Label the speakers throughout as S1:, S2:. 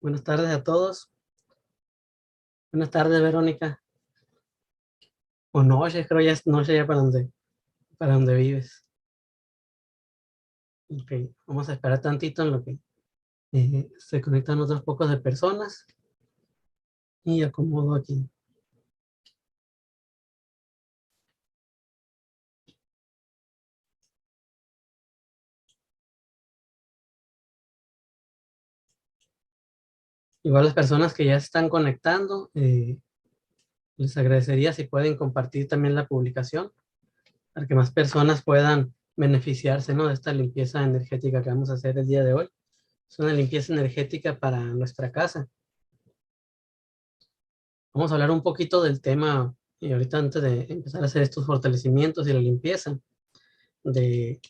S1: Buenas tardes a todos. Buenas tardes, Verónica. O noche, creo ya es noche ya para donde vives. Ok, vamos a esperar tantito en lo que se conectan otros pocos de personas y acomodo aquí. Igual las personas que ya se están conectando, les agradecería si pueden compartir también la publicación para que más personas puedan beneficiarse, ¿no?, de esta limpieza energética que vamos a hacer el día de hoy. Es una limpieza energética para nuestra casa. Vamos a hablar un poquito del tema, y ahorita antes de empezar a hacer estos fortalecimientos y la limpieza, de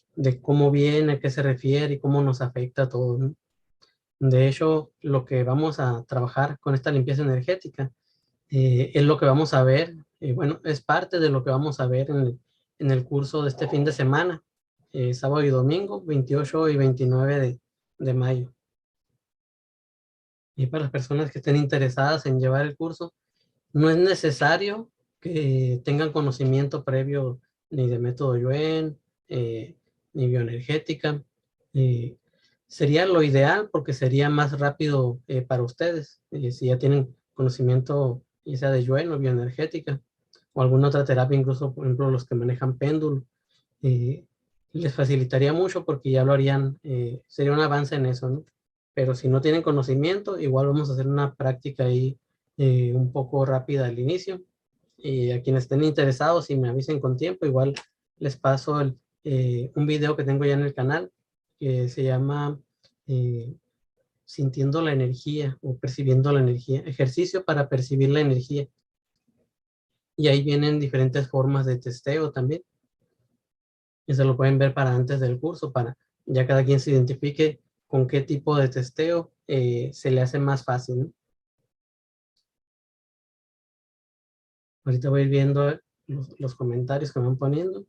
S1: cómo viene, a qué se refiere y cómo nos afecta a todos, ¿no? De hecho, lo que vamos a trabajar con esta limpieza energética es lo que vamos a ver, bueno, es parte de lo que vamos a ver en el curso de este fin de semana, sábado y domingo, 28 y 29 de mayo. Y para las personas que estén interesadas en llevar el curso, no es necesario que tengan conocimiento previo ni de método Yuen, ni bioenergética. Eh, Sería lo ideal porque sería más rápido para ustedes. Si ya tienen conocimiento, ya sea de Yuen o bioenergética, o alguna otra terapia, incluso, por ejemplo, los que manejan péndulo, eh, les facilitaría mucho porque ya lo harían, sería un avance en eso, ¿no? Pero si no tienen conocimiento, igual vamos a hacer una práctica ahí un poco rápida al inicio. Y a quienes estén interesados, si me avisen con tiempo, igual les paso un video que tengo ya en el canal que se llama eh, Sintiendo la energía o percibiendo la energía, ejercicio para percibir la energía. Y ahí vienen diferentes formas de testeo también. Y se lo pueden ver para antes del curso, para ya cada quien se identifique con qué tipo de testeo se le hace más fácil, ¿no? Ahorita voy viendo los comentarios que me van poniendo.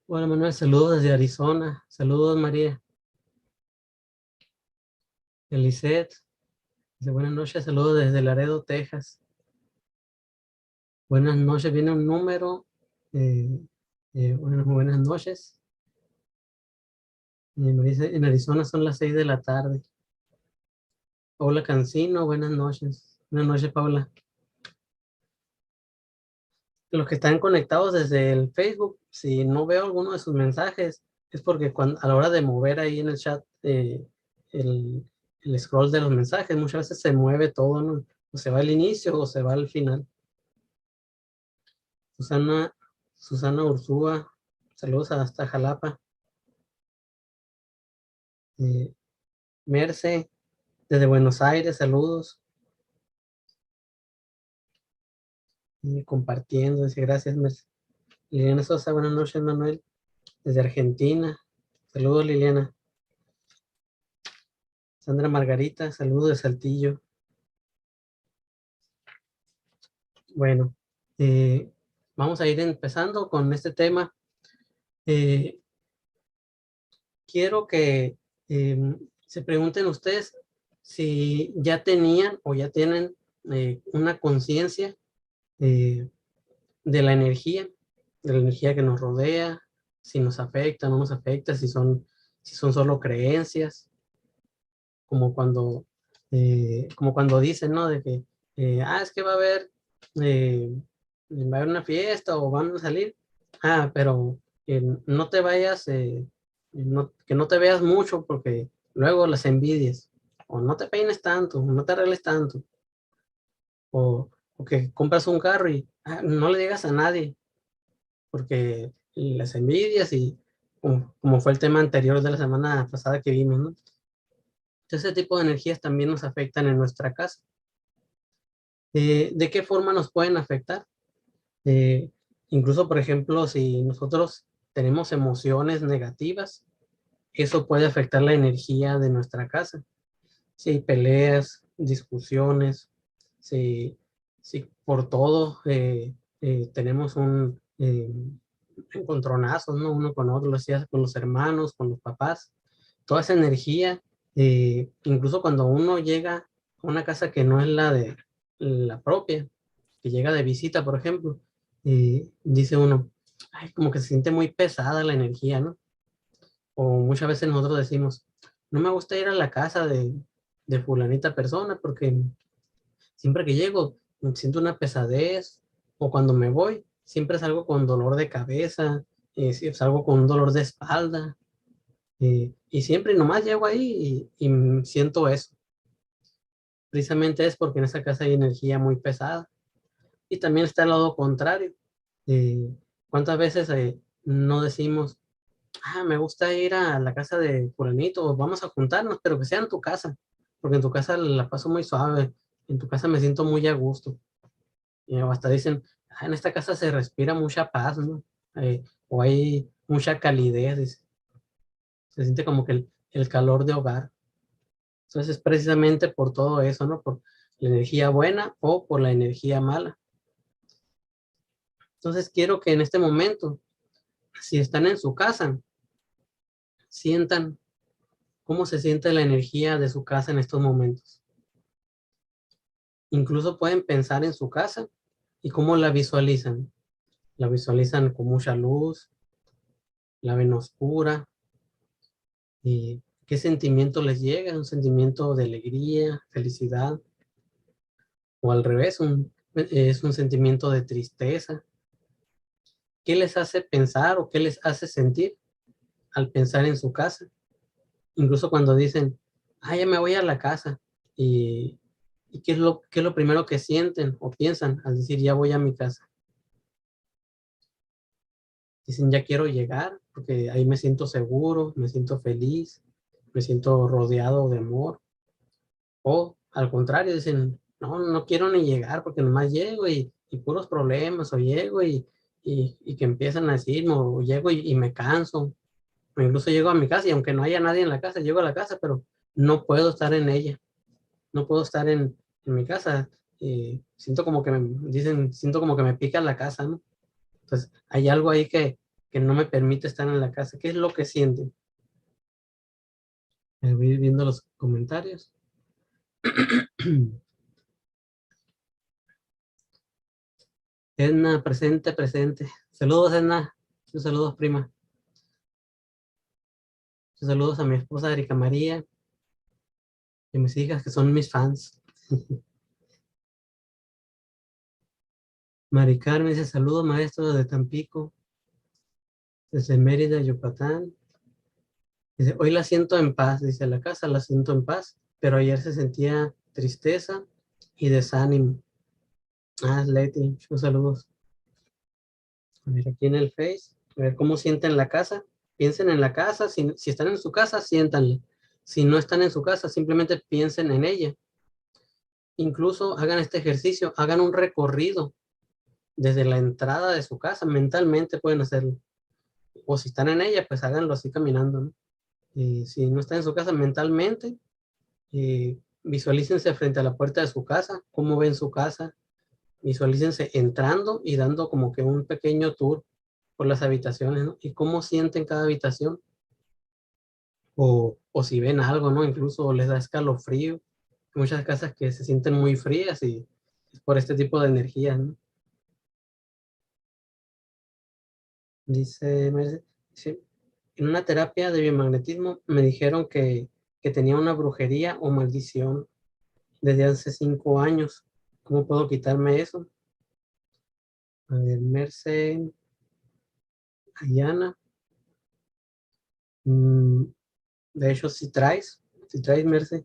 S1: Bueno, Manuel, saludos desde Arizona. Saludos, María. Elisette, dice buenas noches, saludos desde Laredo, Texas. Buenas noches, viene un número. Buenas noches. Me dice, en Arizona son las 6 de la tarde. Paula Cancino, buenas noches. Buenas noches, Paula. Los que están conectados desde el Facebook, si no veo alguno de sus mensajes, es porque a la hora de mover ahí en el chat el, el scroll de los mensajes, muchas veces se mueve todo, ¿no? O se va al inicio o se va al final. Susana Ursúa, saludos hasta Jalapa. Merce, desde Buenos Aires, saludos. Compartiendo, dice gracias, Merce. Liliana Sosa, buenas noches, Manuel, desde Argentina. Saludos, Liliana. Sandra Margarita, saludos de Saltillo. Bueno, vamos a ir empezando con este tema. Quiero que se pregunten ustedes si ya tenían o ya tienen una conciencia de la energía que nos rodea, si nos afecta, no nos afecta, si son solo creencias, como como cuando dicen, ¿no? De que, es que eh, va a haber una fiesta o van a salir, pero no te vayas, que no te veas mucho porque luego las envidias, o no te peines tanto, no te arregles tanto, o que compras un carro y no le digas a nadie, porque las envidias y como fue el tema anterior de la semana pasada que vimos, ¿no? Ese tipo de energías también nos afectan en nuestra casa. ¿De qué forma nos pueden afectar? Eh, Incluso, por ejemplo, si nosotros tenemos emociones negativas, eso puede afectar la energía de nuestra casa. Si hay peleas, discusiones, si si por todo tenemos un encontronazo, ¿no? Uno con otro, lo hacías con los hermanos, con los papás, toda esa energía, incluso cuando uno llega a una casa que no es la de la propia, que llega de visita, por ejemplo, dice uno, ay, como que se siente muy pesada la energía, ¿no? O muchas veces nosotros decimos, no me gusta ir a la casa de fulanita persona porque siempre que llego siento una pesadez, o cuando me voy siempre salgo con dolor de cabeza, sí, salgo con un dolor de espalda, y siempre nomás llego ahí y siento eso. Precisamente es porque en esa casa hay energía muy pesada. Y también está el lado contrario. Eh, ¿Cuántas veces no decimos, me gusta ir a la casa de fulanito, o vamos a juntarnos, pero que sea en tu casa, porque en tu casa la paso muy suave, en tu casa me siento muy a gusto? Y hasta dicen, en esta casa se respira mucha paz, ¿no? O hay mucha calidez, dice. Se siente como que el calor de hogar. Entonces es precisamente por todo eso, ¿no? Por la energía buena o por la energía mala. Entonces quiero que en este momento, si están en su casa, sientan cómo se siente la energía de su casa en estos momentos. Incluso pueden pensar en su casa y cómo la visualizan. La visualizan con mucha luz, la ven oscura, y qué sentimiento les llega, un sentimiento de alegría, felicidad, o al revés, es un sentimiento de tristeza. ¿Qué les hace pensar o qué les hace sentir al pensar en su casa? Incluso cuando dicen, ya me voy a la casa, y, qué es lo primero que sienten o piensan al decir, ya voy a mi casa. Dicen, ya quiero llegar porque ahí me siento seguro, me siento feliz, me siento rodeado de amor. O al contrario, dicen, no, no quiero ni llegar porque nomás llego y puros problemas, o llego y que empiezan a decir, o llego y me canso, o incluso llego a mi casa y aunque no haya nadie en la casa, llego a la casa, pero no puedo estar en ella, no puedo estar en mi casa. Siento como que dicen, siento como que me pica la casa, ¿no? Entonces, hay algo ahí que no me permite estar en la casa. ¿Qué es lo que sienten? Voy a ir viendo los comentarios. Edna, presente, presente. Saludos, Edna. Sus saludos, prima. Sus saludos a mi esposa Erika María y a mis hijas que son mis fans. Mari Carmen dice, saludos, maestro de Tampico, desde Mérida, Yucatán. Dice, hoy la siento en paz. Dice, la casa la siento en paz, pero ayer se sentía tristeza y desánimo. Leti, sus saludos. A ver, aquí en el Face, a ver cómo sienten la casa. Piensen en la casa, si están en su casa, siéntanle. Si no están en su casa, simplemente piensen en ella. Incluso hagan este ejercicio, hagan un recorrido desde la entrada de su casa, mentalmente pueden hacerlo. O si están en ella, pues háganlo así caminando, ¿no? Si no están en su casa, mentalmente, visualícense frente a la puerta de su casa, cómo ven su casa, visualícense entrando y dando como que un pequeño tour por las habitaciones, ¿no? Y cómo sienten cada habitación, o si ven algo, ¿no? Incluso les da escalofrío. Hay muchas casas que se sienten muy frías y es por este tipo de energías, ¿no? Dice, sí, en una terapia de biomagnetismo me dijeron que tenía una brujería o maldición desde hace 5 años. ¿Cómo puedo quitarme eso? A ver, Merce, Ayana. mm, de hecho, si traes Merce,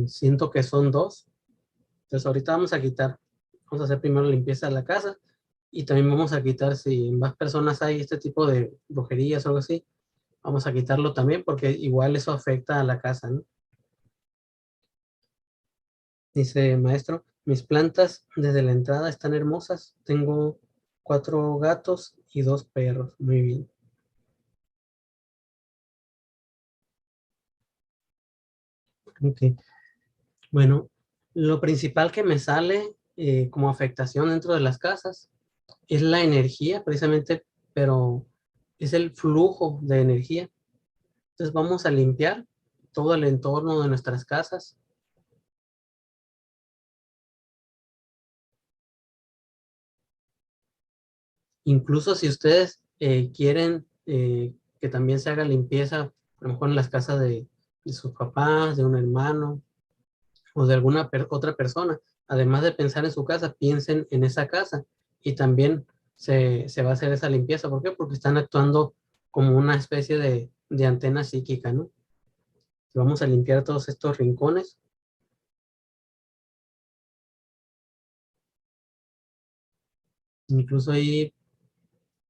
S1: siento que son dos. Entonces ahorita vamos a hacer primero la limpieza de la casa, y también vamos a quitar, si en más personas hay este tipo de brujerías o algo así, vamos a quitarlo también porque igual eso afecta a la casa, ¿no? Dice, maestro, mis plantas desde la entrada están hermosas. Tengo 4 gatos y 2 perros. Muy bien. Ok. Bueno, Lo principal que me sale como afectación dentro de las casas es la energía, precisamente, pero es el flujo de energía. Entonces vamos a limpiar todo el entorno de nuestras casas. Incluso si ustedes quieren que también se haga limpieza, a lo mejor en las casas de sus papás, de un hermano o de alguna otra persona, además de pensar en su casa, piensen en esa casa y también se va a hacer esa limpieza. ¿Por qué? Porque están actuando como una especie de antena psíquica, ¿no? Vamos a limpiar todos estos rincones. Incluso ahí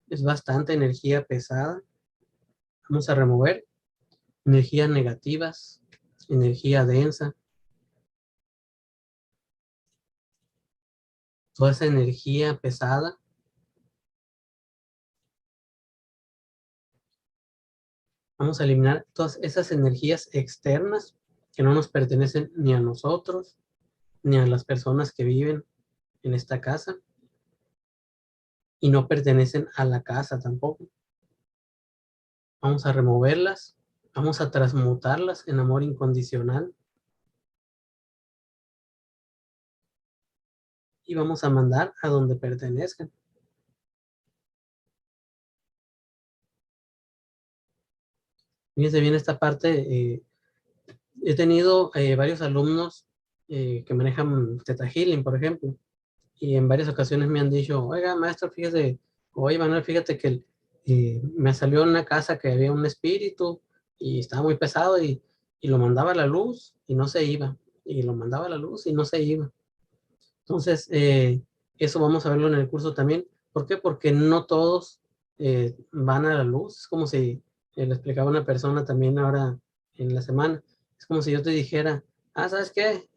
S1: es bastante energía pesada. Vamos a remover energías negativas, energía densa, toda esa energía pesada. Vamos a eliminar todas esas energías externas que no nos pertenecen ni a nosotros, ni a las personas que viven en esta casa y no pertenecen a la casa tampoco. Vamos a removerlas, vamos a transmutarlas en amor incondicional y vamos a mandar a donde pertenezcan. Fíjense bien esta parte. He tenido varios alumnos que manejan Theta Healing, por ejemplo, y en varias ocasiones me han dicho, oiga, maestro, fíjese, oye, Manuel, fíjate que me salió en una casa que había un espíritu y estaba muy pesado y lo mandaba a la luz y no se iba, y lo mandaba a la luz y no se iba. Entonces, eso vamos a verlo en el curso también. ¿Por qué? Porque no todos van a la luz. Es como si le explicaba a una persona también ahora en la semana. Es como si yo te dijera, ¿sabes qué?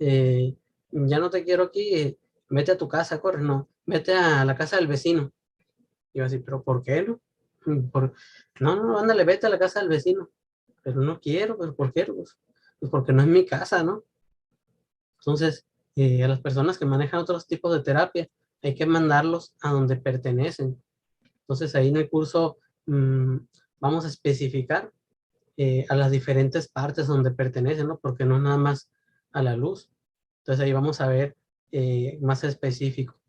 S1: Ya no te quiero aquí, vete a tu casa, corre, no, vete a la casa del vecino. Y yo así, ¿pero por qué no? Por, no, no, ándale, vete a la casa del vecino. Pero no quiero, ¿pero por qué? Pues porque no es mi casa, ¿no? Entonces, a las personas que manejan otros tipos de terapia, hay que mandarlos a donde pertenecen. Entonces, ahí en el curso mm, vamos a especificar a las diferentes partes donde pertenecen, ¿no? Porque no nada más a la luz. Entonces, ahí vamos a ver más específico.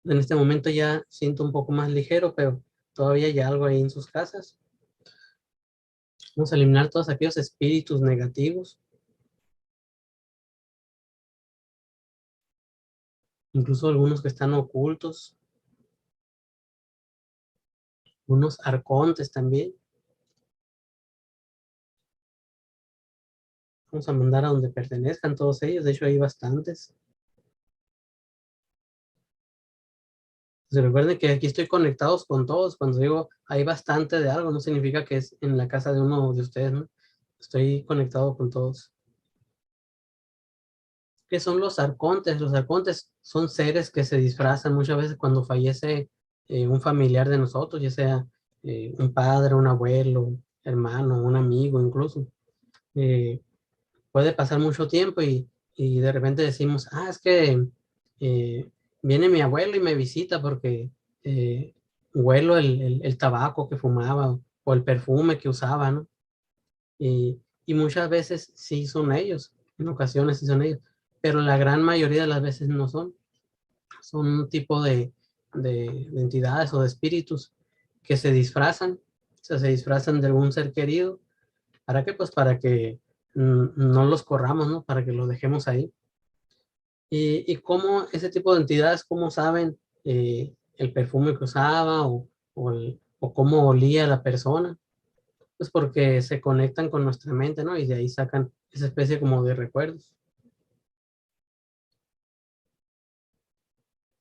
S1: En este momento ya siento un poco más ligero, pero todavía hay algo ahí en sus casas. Vamos a eliminar todos aquellos espíritus negativos, incluso algunos que están ocultos, unos arcontes también. Vamos a mandar a donde pertenezcan todos ellos. De hecho, hay bastantes. Se recuerden que aquí estoy conectados con todos. Cuando digo hay bastante de algo, no significa que es en la casa de uno de ustedes, ¿no? Estoy conectado con todos. ¿Qué son los arcontes? Los arcontes son seres que se disfrazan muchas veces cuando fallece un familiar de nosotros, ya sea un padre, un abuelo, hermano, un amigo incluso. Eh, Puede pasar mucho tiempo y de repente decimos, es que eh, viene mi abuelo y me visita porque eh, huelo el tabaco que fumaba o el perfume que usaba, ¿no? Y muchas veces sí son ellos, en ocasiones sí son ellos, pero la gran mayoría de las veces no son. Son un tipo de entidades o de espíritus que se disfrazan, o sea, se disfrazan de algún ser querido. ¿Para qué? Pues para que no los corramos, ¿no? Para que los dejemos ahí. Y cómo ese tipo de entidades, cómo saben el perfume que usaba o cómo olía la persona, pues porque se conectan con nuestra mente, ¿no? Y de ahí sacan esa especie como de recuerdos.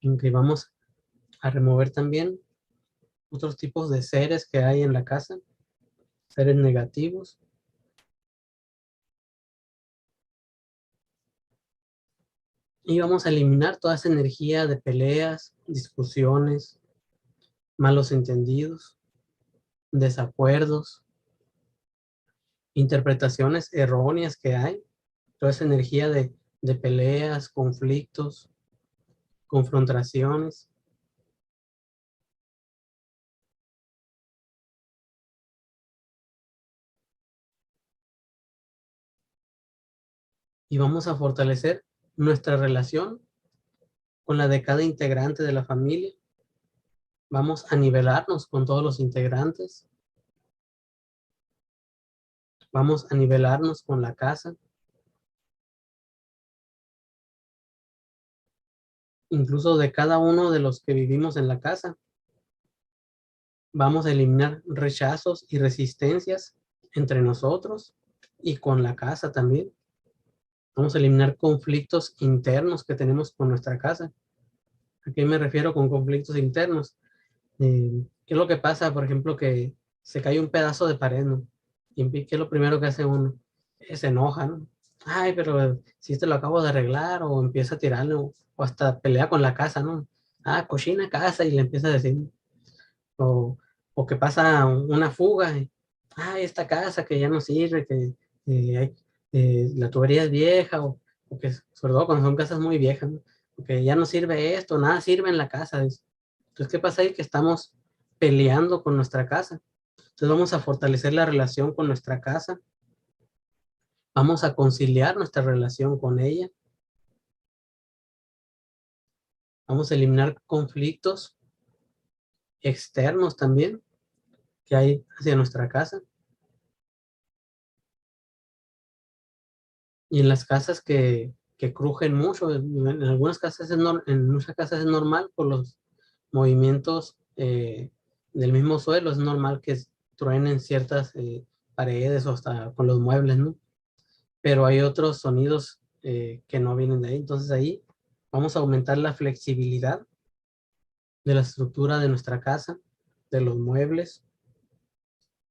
S1: Aunque vamos a remover también otros tipos de seres que hay en la casa, seres negativos. Y vamos a eliminar toda esa energía de peleas, discusiones, malos entendidos, desacuerdos, interpretaciones erróneas que hay, toda esa energía de peleas, conflictos, confrontaciones. Y vamos a fortalecer nuestra relación con la de cada integrante de la familia. Vamos a nivelarnos con todos los integrantes. Vamos a nivelarnos con la casa. Incluso de cada uno de los que vivimos en la casa. Vamos a eliminar rechazos y resistencias entre nosotros y con la casa también. Vamos a eliminar conflictos internos que tenemos con nuestra casa. ¿A qué me refiero con conflictos internos? ¿Qué es lo que pasa? Por ejemplo, que se cae un pedazo de pared, ¿no? ¿Y qué es lo primero que hace uno? Se enoja, ¿no? Ay, pero si te lo acabo de arreglar, o empieza a tirarlo, o hasta pelea con la casa, ¿no? Ah, cochina casa, y le empieza a decir, o, o que pasa una fuga, ay, esta casa que ya no sirve, que la tubería es vieja, o que sobre todo cuando son casas muy viejas, ¿no? Que ya no sirve esto, nada sirve en la casa. Dice. Entonces, ¿qué pasa ahí? Que estamos peleando con nuestra casa. Entonces vamos a fortalecer la relación con nuestra casa, vamos a conciliar nuestra relación con ella, vamos a eliminar conflictos externos también que hay hacia nuestra casa. Y en las casas que crujen mucho, en algunas casas en muchas casas es normal por los movimientos del mismo suelo, es normal que truenen ciertas paredes o hasta con los muebles, ¿no? Pero hay otros sonidos que no vienen de ahí. Entonces ahí vamos a aumentar la flexibilidad de la estructura de nuestra casa, de los muebles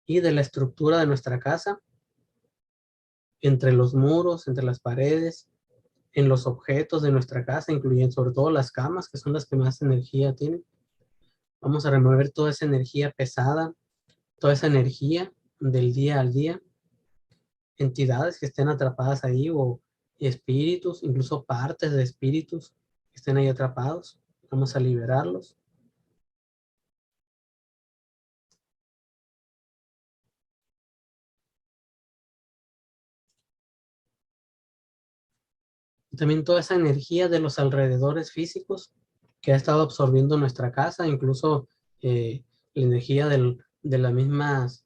S1: y de la estructura de nuestra casa, entre los muros, entre las paredes, en los objetos de nuestra casa, incluyendo sobre todo las camas, que son las que más energía tienen. Vamos a remover toda esa energía pesada, toda esa energía del día al día, entidades que estén atrapadas ahí o espíritus, incluso partes de espíritus que estén ahí atrapados. Vamos a liberarlos. Y también toda esa energía de los alrededores físicos que ha estado absorbiendo nuestra casa, incluso la energía de las mismas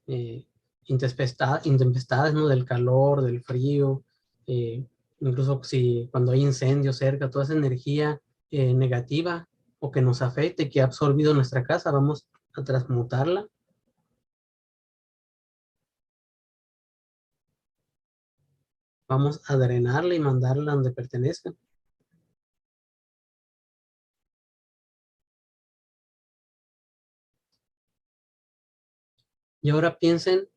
S1: intempestades, ¿no? Del calor, del frío, eh, incluso si cuando hay incendios cerca, toda esa energía negativa o que nos afecte, que ha absorbido nuestra casa, vamos a transmutarla. Vamos a drenarla y mandarla donde pertenezca. Y ahora piensen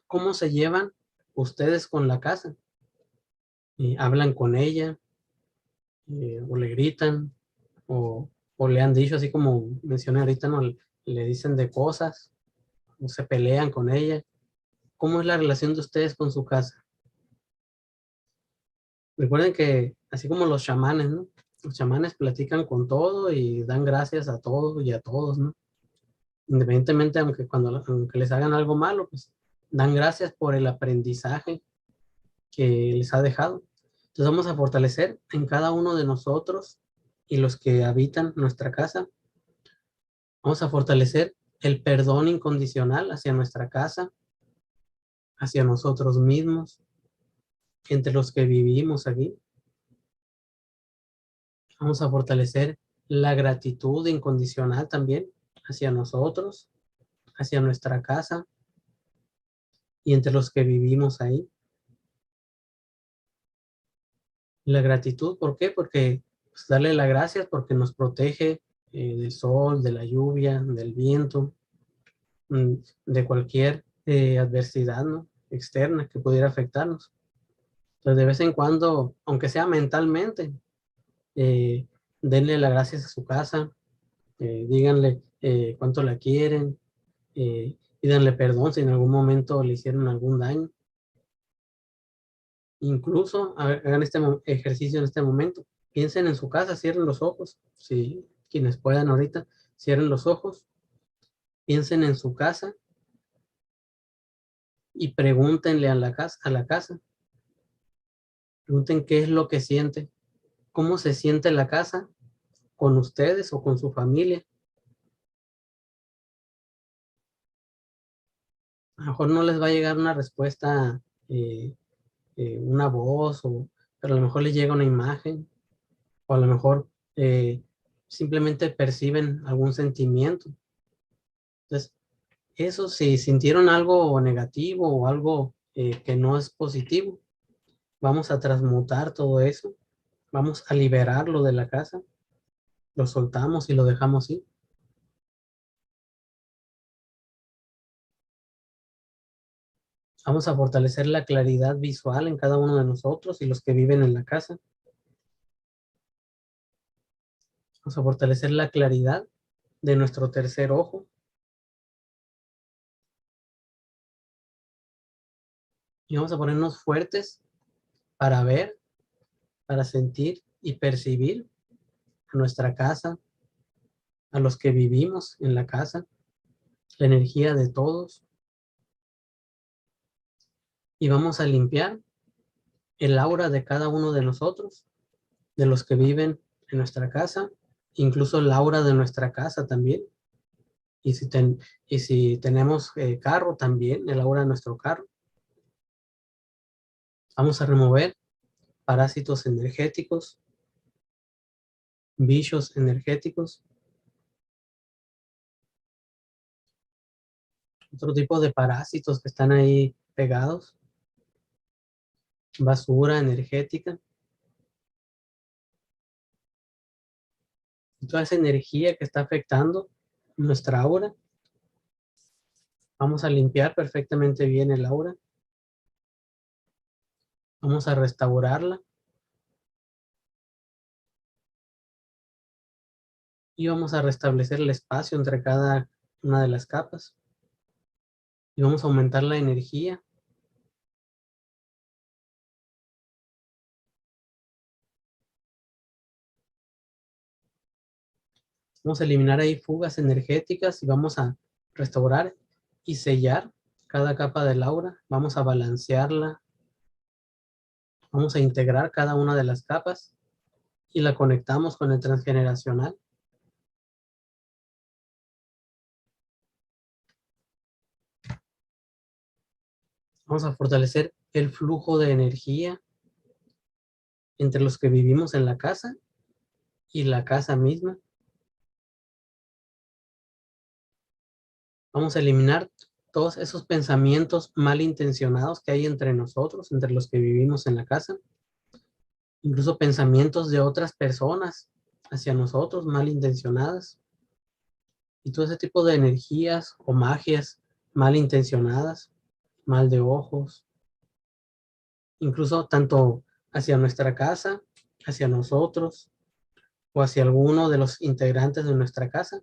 S1: cómo se llevan ustedes con la casa. Hablan con ella, o le gritan, o le han dicho, así como mencioné ahorita, ¿no? Le dicen de cosas, o se pelean con ella. ¿Cómo es la relación de ustedes con su casa? Recuerden que, así como los chamanes, ¿no? Los chamanes platican con todo y dan gracias a todo y a todos, ¿no? Independientemente, aunque les hagan algo malo, pues dan gracias por el aprendizaje que les ha dejado. Entonces vamos a fortalecer en cada uno de nosotros y los que habitan nuestra casa. Vamos a fortalecer el perdón incondicional hacia nuestra casa, hacia nosotros mismos, entre los que vivimos aquí. Vamos a fortalecer la gratitud incondicional también hacia nosotros, hacia nuestra casa y entre los que vivimos ahí. La gratitud, ¿por qué? Porque pues, darle las gracias porque nos protege del sol, de la lluvia, del viento, mm, de cualquier adversidad, ¿no? Externa que pudiera afectarnos. Entonces, de vez en cuando, aunque sea mentalmente, eh, denle las gracias a su casa, díganle cuánto la quieren, pídanle perdón si en algún momento le hicieron algún daño. Incluso hagan este ejercicio en este momento. Piensen en su casa, cierren los ojos. Si quienes puedan ahorita, cierren los ojos. Piensen en su casa y pregúntenle a la casa. Pregunten qué es lo que siente. ¿Cómo se siente la casa con ustedes o con su familia? A lo mejor no les va a llegar una respuesta, una voz, pero a lo mejor les llega una imagen, o a lo mejor simplemente perciben algún sentimiento. Entonces, eso, si sintieron algo negativo o algo que no es positivo, vamos a transmutar todo eso, vamos a liberarlo de la casa, lo soltamos y lo dejamos ir. Vamos a fortalecer la claridad visual en cada uno de nosotros y los que viven en la casa. Vamos a fortalecer la claridad de nuestro tercer ojo. Y vamos a ponernos fuertes para ver, para sentir y percibir a nuestra casa, a los que vivimos en la casa, la energía de todos. Y vamos a limpiar el aura de cada uno de nosotros, de los que viven en nuestra casa, incluso el aura de nuestra casa también. Y si tenemos carro también, el aura de nuestro carro. Vamos a remover parásitos energéticos, bichos energéticos, otro tipo de parásitos que están ahí pegados, basura energética. Toda esa energía que está afectando nuestra aura, vamos a limpiar perfectamente bien el aura. Vamos a restaurarla. Y vamos a restablecer el espacio entre cada una de las capas. Y vamos a aumentar la energía. Vamos a eliminar ahí fugas energéticas y vamos a restaurar y sellar cada capa del aura. Vamos a balancearla. Vamos a integrar cada una de las capas y la conectamos con el transgeneracional. Vamos a fortalecer el flujo de energía entre los que vivimos en la casa y la casa misma. Vamos a eliminar todos esos pensamientos malintencionados que hay entre nosotros, entre los que vivimos en la casa. Incluso pensamientos de otras personas hacia nosotros, malintencionadas. Y todo ese tipo de energías o magias malintencionadas, mal de ojos. Incluso tanto hacia nuestra casa, hacia nosotros, o hacia alguno de los integrantes de nuestra casa.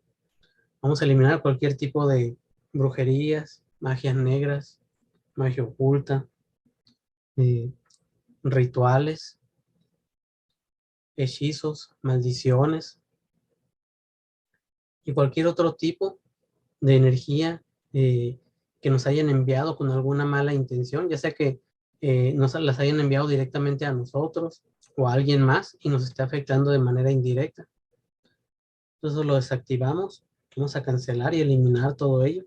S1: Vamos a eliminar cualquier tipo de brujerías, magias negras, magia oculta, eh, rituales, hechizos, maldiciones y cualquier otro tipo de energía que nos hayan enviado con alguna mala intención, ya sea que nos las hayan enviado directamente a nosotros o a alguien más y nos esté afectando de manera indirecta. Entonces lo desactivamos, vamos a cancelar y eliminar todo ello.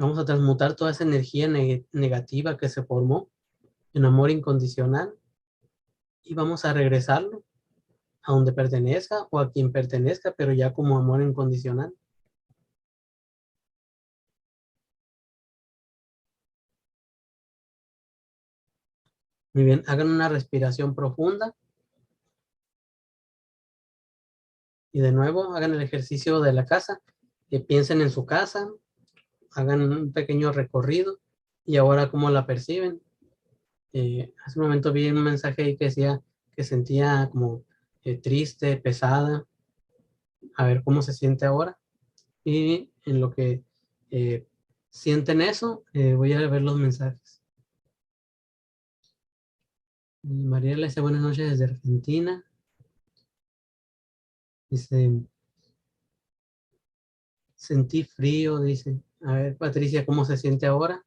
S1: Vamos a transmutar toda esa energía negativa que se formó en amor incondicional y vamos a regresarlo a donde pertenezca o a quien pertenezca, pero ya como amor incondicional. Muy bien, hagan una respiración profunda y de nuevo hagan el ejercicio de la casa, piensen en su casa, hagan un pequeño recorrido y ahora cómo la perciben. Hace un momento vi un mensaje ahí que decía que sentía como triste, pesada, a ver cómo se siente ahora y en lo que sienten eso, voy a ver los mensajes. Mariela dice buenas noches desde Argentina. Dice, sentí frío, dice. A ver, Patricia, ¿cómo se siente ahora?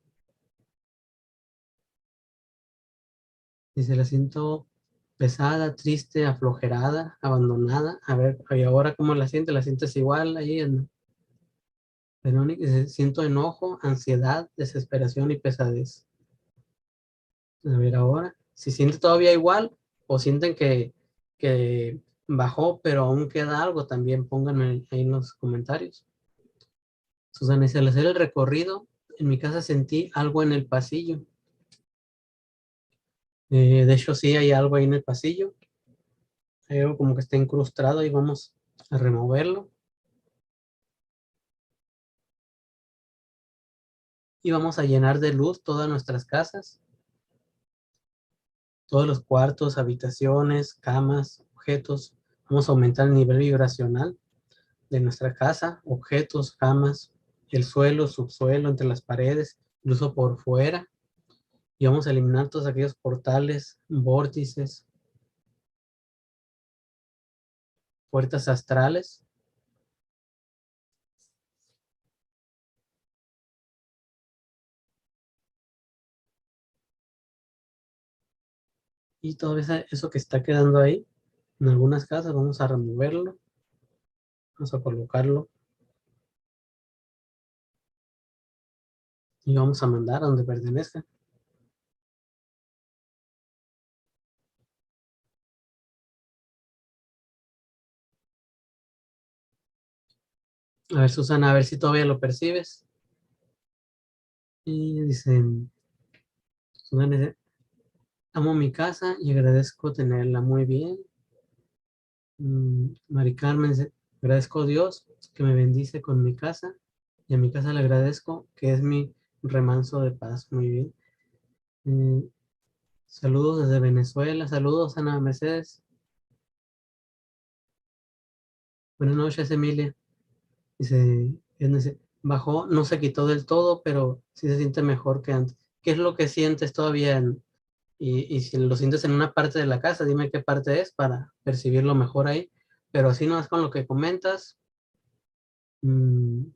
S1: Dice, la siento pesada, triste, aflojerada, abandonada. A ver, ¿y ahora cómo la sientes? ¿La sientes igual ahí? Verónica dice, siento enojo, ansiedad, desesperación y pesadez. A ver ahora, si siente todavía igual o sienten que bajó, pero aún queda algo, también pónganme ahí en los comentarios. Susana dice, al hacer el recorrido, en mi casa sentí algo en el pasillo. De hecho, sí hay algo ahí en el pasillo. Hay algo como que está incrustado y vamos a removerlo. Y vamos a llenar de luz todas nuestras casas, todos los cuartos, habitaciones, camas, objetos. Vamos a aumentar el nivel vibracional de nuestra casa, objetos, camas, el suelo, subsuelo, entre las paredes, incluso por fuera. Y vamos a eliminar todos aquellos portales, vórtices, puertas astrales. Y todo eso que está quedando ahí, en algunas casas, vamos a removerlo, vamos a colocarlo y vamos a mandar a donde pertenezca. A ver, Susana, a ver si todavía lo percibes. Y dice, Susana dice, amo mi casa y agradezco tenerla muy bien. Mari Carmen dice, agradezco a Dios que me bendice con mi casa y a mi casa le agradezco que es mi remanso de paz. Muy bien. Saludos desde Venezuela. Saludos, Ana Mercedes. Buenas noches, Emilia. Dice, bajó, no se quitó del todo, pero sí se siente mejor que antes. ¿Qué es lo que sientes todavía y si lo sientes en una parte de la casa, dime qué parte es para percibirlo mejor ahí. Pero así no es con lo que comentas. mm,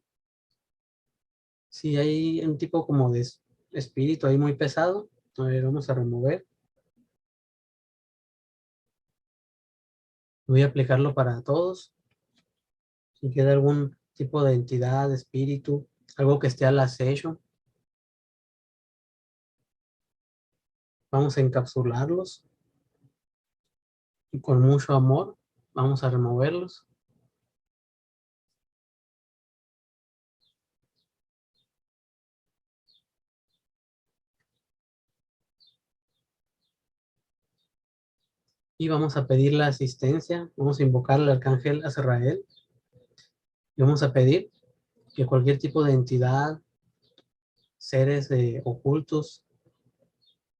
S1: si hay un tipo como de espíritu ahí muy pesado. A ver, vamos a remover. Voy a aplicarlo para todos. Si queda algún tipo de entidad, espíritu, algo que esté al acecho, vamos a encapsularlos y con mucho amor vamos a removerlos. Y vamos a pedir la asistencia, vamos a invocar al arcángel Azrael y vamos a pedir que cualquier tipo de entidad, seres ocultos,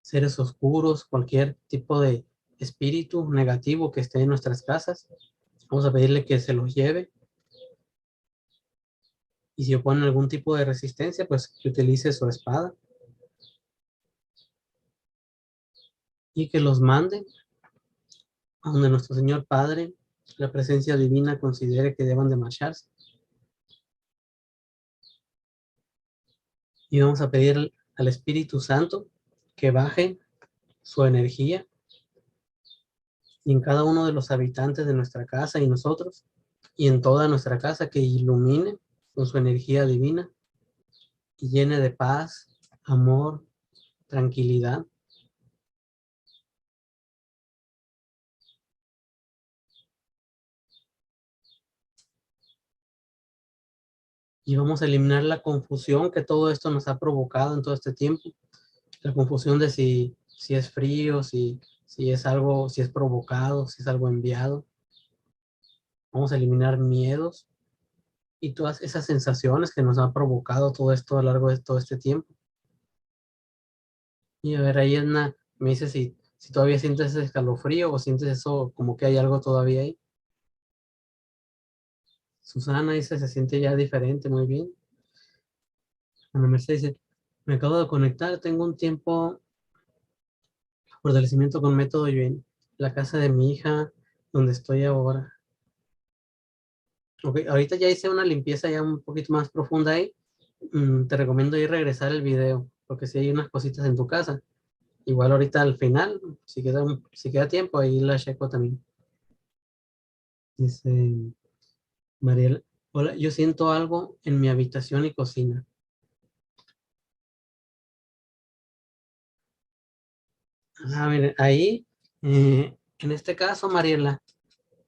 S1: seres oscuros, cualquier tipo de espíritu negativo que esté en nuestras casas, vamos a pedirle que se los lleve y si oponen algún tipo de resistencia, pues que utilice su espada y que los mande a donde nuestro Señor Padre, la presencia divina, considere que deban de marcharse. Y vamos a pedir al Espíritu Santo que baje su energía y en cada uno de los habitantes de nuestra casa y nosotros, y en toda nuestra casa, que ilumine con su energía divina y llene de paz, amor, tranquilidad. Y vamos a eliminar la confusión que todo esto nos ha provocado en todo este tiempo. La confusión de si es frío, si es algo, si es provocado, si es algo enviado. Vamos a eliminar miedos y todas esas sensaciones que nos han provocado todo esto a lo largo de todo este tiempo. Y a ver, ahí Edna me dice si todavía sientes ese escalofrío o sientes eso como que hay algo todavía ahí. Susana dice se siente ya diferente, muy bien. Ana Mercedes dice, me acabo de conectar, tengo un tiempo fortalecimiento con método Yuen, la casa de mi hija, donde estoy ahora. Ok, ahorita ya hice una limpieza ya un poquito más profunda ahí. Te recomiendo ir regresar el video, porque si hay unas cositas en tu casa. Igual ahorita al final, si queda tiempo, ahí la checo también. Dice Mariela, hola, yo siento algo en mi habitación y cocina. Mire, ahí, en este caso, Mariela,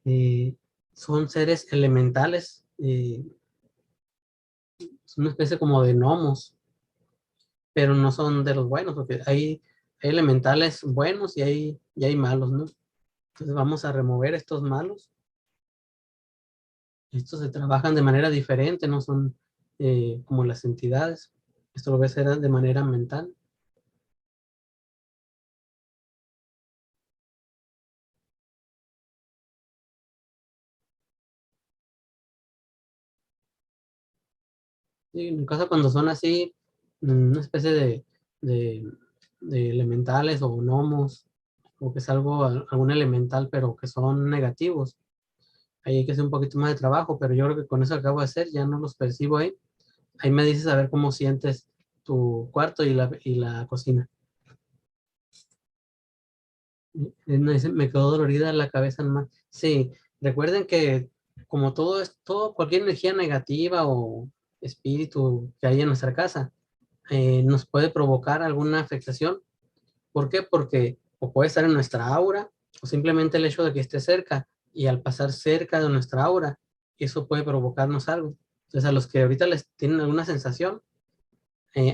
S1: eh, son seres elementales, es una especie como de gnomos, pero no son de los buenos, porque hay elementales buenos y hay malos, ¿no? Entonces vamos a remover estos malos. Estos se trabajan de manera diferente, no son como las entidades. Esto lo voy a hacer de manera mental. Y en el caso cuando son así, una especie de, de elementales o gnomos, o que es algo, algún elemental, pero que son negativos. Ahí hay que hacer un poquito más de trabajo, pero yo creo que con eso que acabo de hacer ya no los percibo ahí. Ahí me dices a ver cómo sientes tu cuarto y la cocina. No, me quedó dolorida la cabeza nomás. Sí, recuerden que como todo esto, cualquier energía negativa o espíritu que haya en nuestra casa, nos puede provocar alguna afectación. ¿Por qué? Porque o puede estar en nuestra aura o simplemente el hecho de que esté cerca y al pasar cerca de nuestra aura, eso puede provocarnos algo. Entonces a los que ahorita les tienen alguna sensación,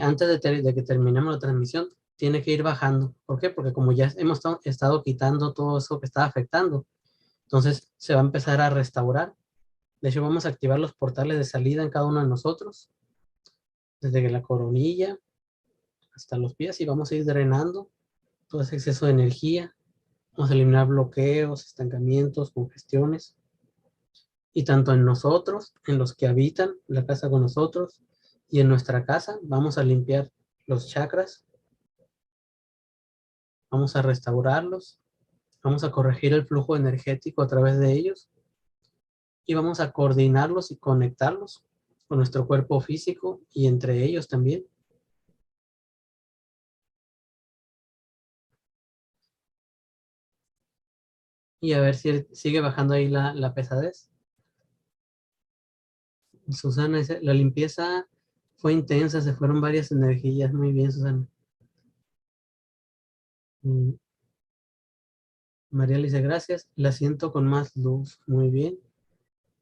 S1: antes de que terminemos la transmisión, tiene que ir bajando. ¿Por qué? Porque como ya hemos estado quitando todo eso que está afectando, entonces se va a empezar a restaurar. De hecho, vamos a activar los portales de salida en cada uno de nosotros, desde la coronilla hasta los pies, y vamos a ir drenando todo ese exceso de energía. Vamos a eliminar bloqueos, estancamientos, congestiones. Y tanto en nosotros, en los que habitan la casa con nosotros, y en nuestra casa, vamos a limpiar los chakras, vamos a restaurarlos, vamos a corregir el flujo energético a través de ellos y vamos a coordinarlos y conectarlos con nuestro cuerpo físico y entre ellos también. Y a ver si sigue bajando ahí la pesadez. Susana dice, la limpieza fue intensa, se fueron varias energías. Muy bien, Susana. Mm, María le dice, gracias, la siento con más luz. Muy bien.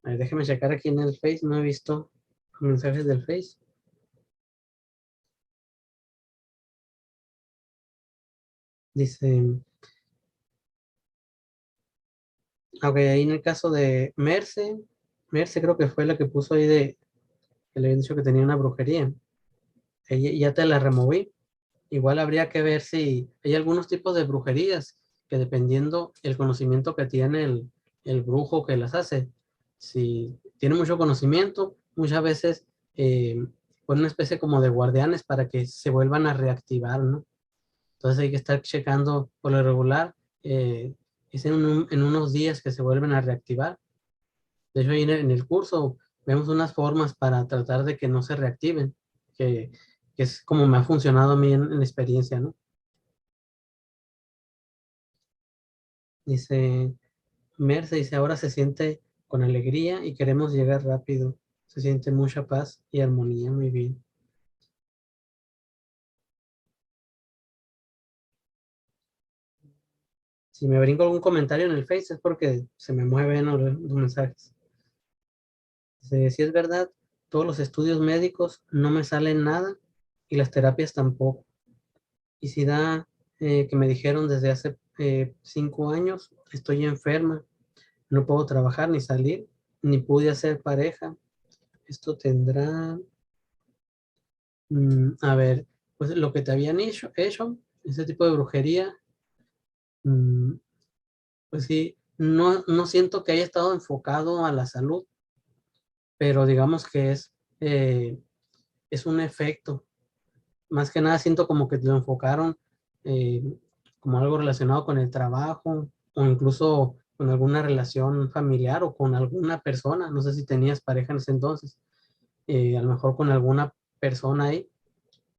S1: A ver, déjeme checar aquí en el Face, no he visto mensajes del Face. Dice, ok, ahí en el caso de Merce creo que fue la que puso ahí que le habían dicho que tenía una brujería. Ella, ya te la removí. Igual habría que ver si hay algunos tipos de brujerías que dependiendo el conocimiento que tiene el brujo que las hace, si tiene mucho conocimiento, muchas veces pone una especie como de guardianes para que se vuelvan a reactivar, ¿no? Entonces hay que estar checando por lo regular, es en unos días que se vuelven a reactivar. De hecho, ahí en el curso vemos unas formas para tratar de que no se reactiven, que es como me ha funcionado a mí en la experiencia, ¿no? Dice, Merce dice, ahora se siente con alegría y queremos llegar rápido. Se siente mucha paz y armonía, muy bien. Si me brinco algún comentario en el Face es porque se me mueven los mensajes. Dice, si es verdad, todos los estudios médicos no me salen nada y las terapias tampoco. Y si da que me dijeron desde hace 5 años, estoy enferma, no puedo trabajar ni salir, ni pude hacer pareja. Esto tendrá, a ver, pues lo que te habían hecho ese tipo de brujería, mm, pues sí, no siento que haya estado enfocado a la salud, pero digamos que es un efecto más que nada siento como que lo enfocaron eh, como algo relacionado con el trabajo o incluso con alguna relación familiar o con alguna persona. No sé si tenías pareja en ese entonces, a lo mejor con alguna persona ahí,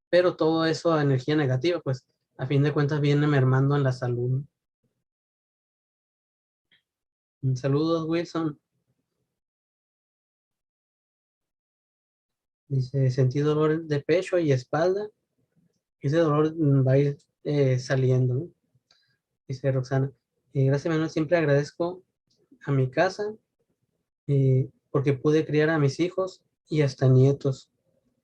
S1: pero todo eso, energía negativa, pues a fin de cuentas viene mermando en la salud. Saludos, Wilson. Dice, sentí dolor de pecho y espalda. Ese dolor va a ir saliendo, ¿no? Dice Roxana. Gracias, Manuel. Siempre agradezco a mi casa porque pude criar a mis hijos y hasta nietos.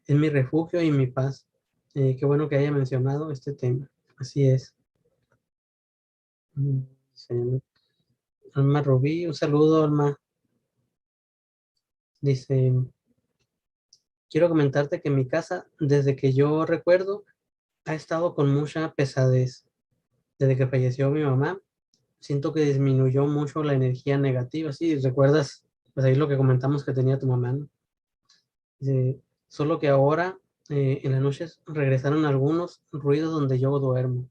S1: Es mi refugio y mi paz. Qué bueno que haya mencionado este tema. Así es. Mm, dice Alma Rubí, un saludo, Alma. Dice, quiero comentarte que mi casa, desde que yo recuerdo, ha estado con mucha pesadez. Desde que falleció mi mamá, siento que disminuyó mucho la energía negativa. Sí, recuerdas, pues ahí lo que comentamos que tenía tu mamá, ¿no? Solo que ahora en las noches regresaron algunos ruidos donde yo duermo,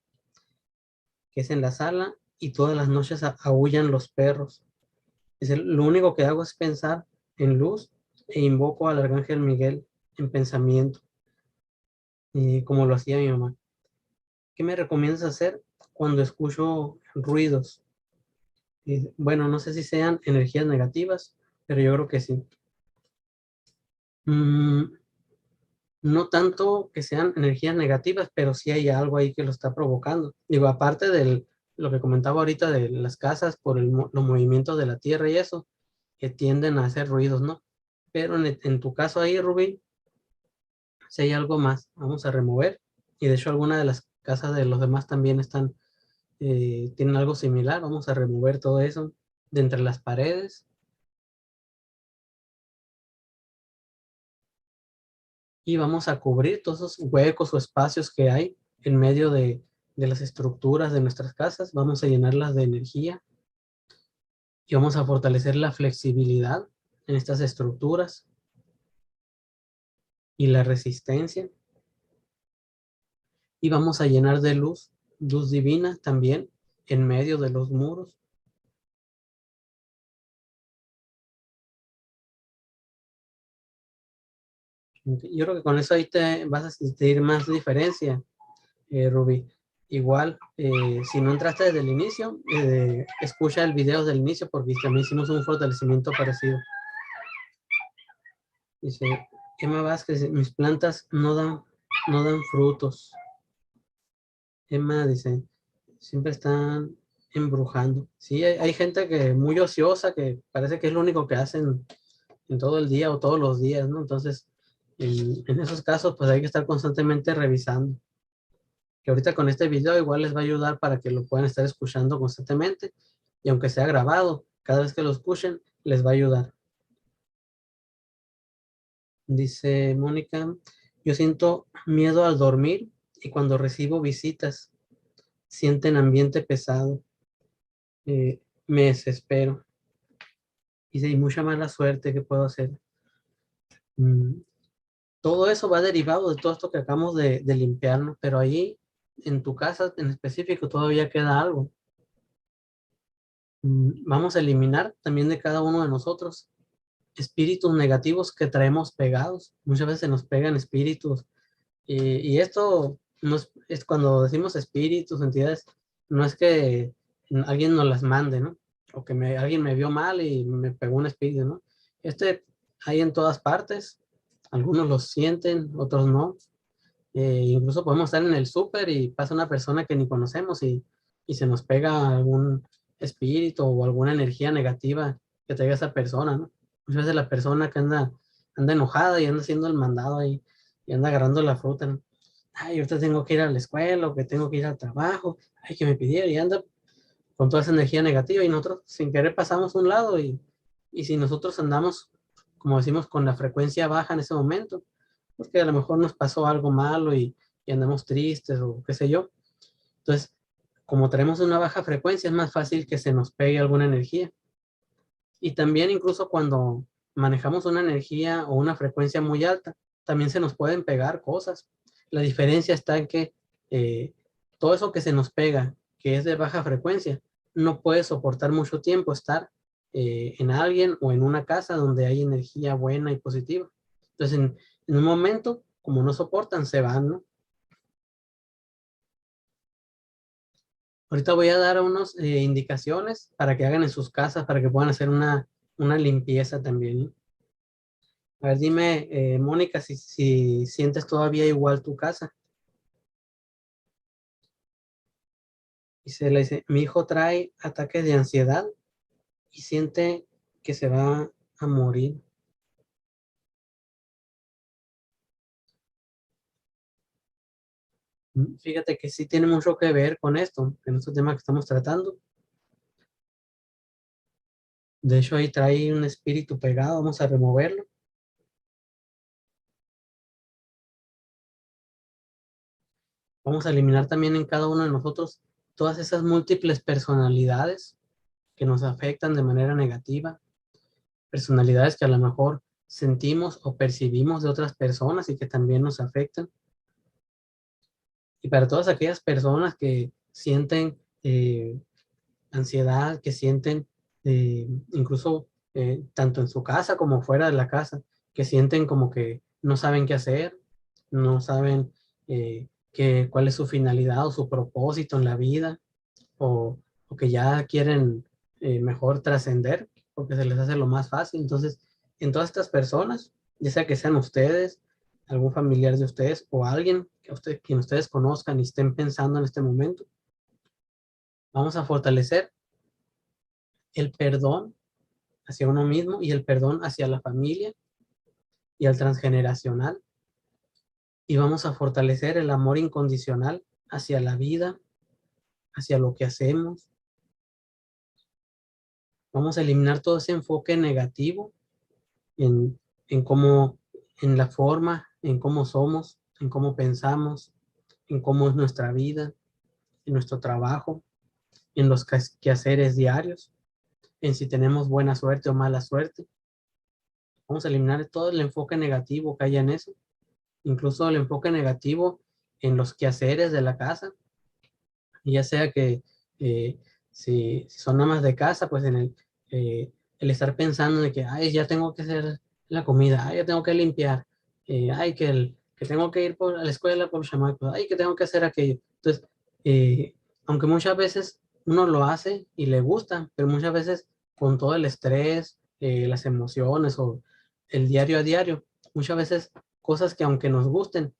S1: que es en la sala, y todas las noches aúllan los perros. Lo único que hago es pensar en luz e invoco al arcángel Miguel en pensamiento, como lo hacía mi mamá. ¿Qué me recomiendas hacer cuando escucho ruidos? Bueno, no sé si sean energías negativas, pero yo creo que sí. Mm, no tanto que sean energías negativas, pero sí hay algo ahí que lo está provocando. Digo, aparte de lo que comentaba ahorita de las casas por los movimientos de la tierra y eso, que tienden a hacer ruidos, ¿no? Pero en tu caso ahí, Rubí, si hay algo más, vamos a remover. Y de hecho, algunas de las casas de los demás también tienen algo similar. Vamos a remover todo eso de entre las paredes. Y vamos a cubrir todos esos huecos o espacios que hay en medio de las estructuras de nuestras casas. Vamos a llenarlas de energía y vamos a fortalecer la flexibilidad en estas estructuras y la resistencia. Y vamos a llenar de luz, luz divina también en medio de los muros. Yo creo que con eso ahí te vas a sentir más diferencia, Rubí. Igual, si no entraste desde el inicio, escucha el video del inicio porque también hicimos un fortalecimiento parecido. Dice, Emma Vázquez, mis plantas no dan frutos. Emma dice, siempre están embrujando. Sí, hay gente que muy ociosa, que parece que es lo único que hacen en todo el día o todos los días, ¿no? Entonces, en esos casos, pues hay que estar constantemente revisando. Que ahorita con este video igual les va a ayudar para que lo puedan estar escuchando constantemente. Y aunque sea grabado, cada vez que lo escuchen, les va a ayudar. Dice Mónica, yo siento miedo al dormir y cuando recibo visitas, sienten ambiente pesado, me desespero. Dice, y mucha mala suerte, ¿qué puedo hacer? Mm, todo eso va derivado de todo esto que acabamos de limpiarnos, pero ahí en tu casa en específico todavía queda algo. Vamos a eliminar también de cada uno de nosotros espíritus negativos que traemos pegados. Muchas veces nos pegan espíritus. Y esto no es cuando decimos espíritus, entidades, no es que alguien nos las mande, ¿no? O que alguien me vio mal y me pegó un espíritu, ¿no? Hay en todas partes. Algunos los sienten, otros no. Incluso podemos estar en el súper y pasa una persona que ni conocemos y se nos pega algún espíritu o alguna energía negativa que traiga esa persona, ¿no? Muchas veces la persona que anda enojada y anda haciendo el mandado ahí y anda agarrando la fruta, ¿no? Ay, ahorita tengo que ir a la escuela o que tengo que ir al trabajo, ay, que me pidieron y anda con toda esa energía negativa y nosotros sin querer pasamos a un lado y si nosotros andamos, como decimos, con la frecuencia baja en ese momento, porque a lo mejor nos pasó algo malo y andamos tristes o qué sé yo. Entonces, como tenemos una baja frecuencia, es más fácil que se nos pegue alguna energía. Y también incluso cuando manejamos una energía o una frecuencia muy alta, también se nos pueden pegar cosas. La diferencia está en que todo eso que se nos pega, que es de baja frecuencia, no puede soportar mucho tiempo estar en alguien o en una casa donde hay energía buena y positiva. Entonces, en un momento, como no soportan, se van, ¿no? Ahorita voy a dar unas indicaciones para que hagan en sus casas, para que puedan hacer una limpieza también, ¿no? A ver, dime, Mónica, si sientes todavía igual tu casa. Y se le dice, mi hijo trae ataques de ansiedad y siente que se va a morir. Fíjate que sí tiene mucho que ver con esto, en este tema que estamos tratando. De hecho, ahí trae un espíritu pegado, vamos a removerlo. Vamos a eliminar también en cada uno de nosotros todas esas múltiples personalidades que nos afectan de manera negativa, personalidades que a lo mejor sentimos o percibimos de otras personas y que también nos afectan. Y para todas aquellas personas que sienten ansiedad, que sienten incluso tanto en su casa como fuera de la casa, que sienten como que no saben qué hacer, no saben cuál es su finalidad o su propósito en la vida, o que ya quieren mejor trascender porque se les hace lo más fácil. Entonces, en todas estas personas, ya sea que sean ustedes, algún familiar de ustedes o alguien quien ustedes conozcan y estén pensando en este momento, vamos a fortalecer el perdón hacia uno mismo y el perdón hacia la familia y al transgeneracional. Y vamos a fortalecer el amor incondicional hacia la vida, hacia lo que hacemos. Vamos a eliminar todo ese enfoque negativo en, en cómo, en la forma, en cómo somos, en cómo pensamos, en cómo es nuestra vida, en nuestro trabajo, en los quehaceres diarios, en si tenemos buena suerte o mala suerte. Vamos a eliminar todo el enfoque negativo que haya en eso, incluso el enfoque negativo en los quehaceres de la casa, ya sea que eh, si son amas de casa, pues en el estar pensando de que, ay, ya tengo que hacer la comida, ay, ya tengo que limpiar, ay, que tengo que ir a la escuela por los chamacos, ay, que tengo que hacer aquello. Entonces, aunque muchas veces uno lo hace y le gusta, pero muchas veces con todo el estrés, las emociones o el diario a diario, muchas veces cosas que aunque nos gusten,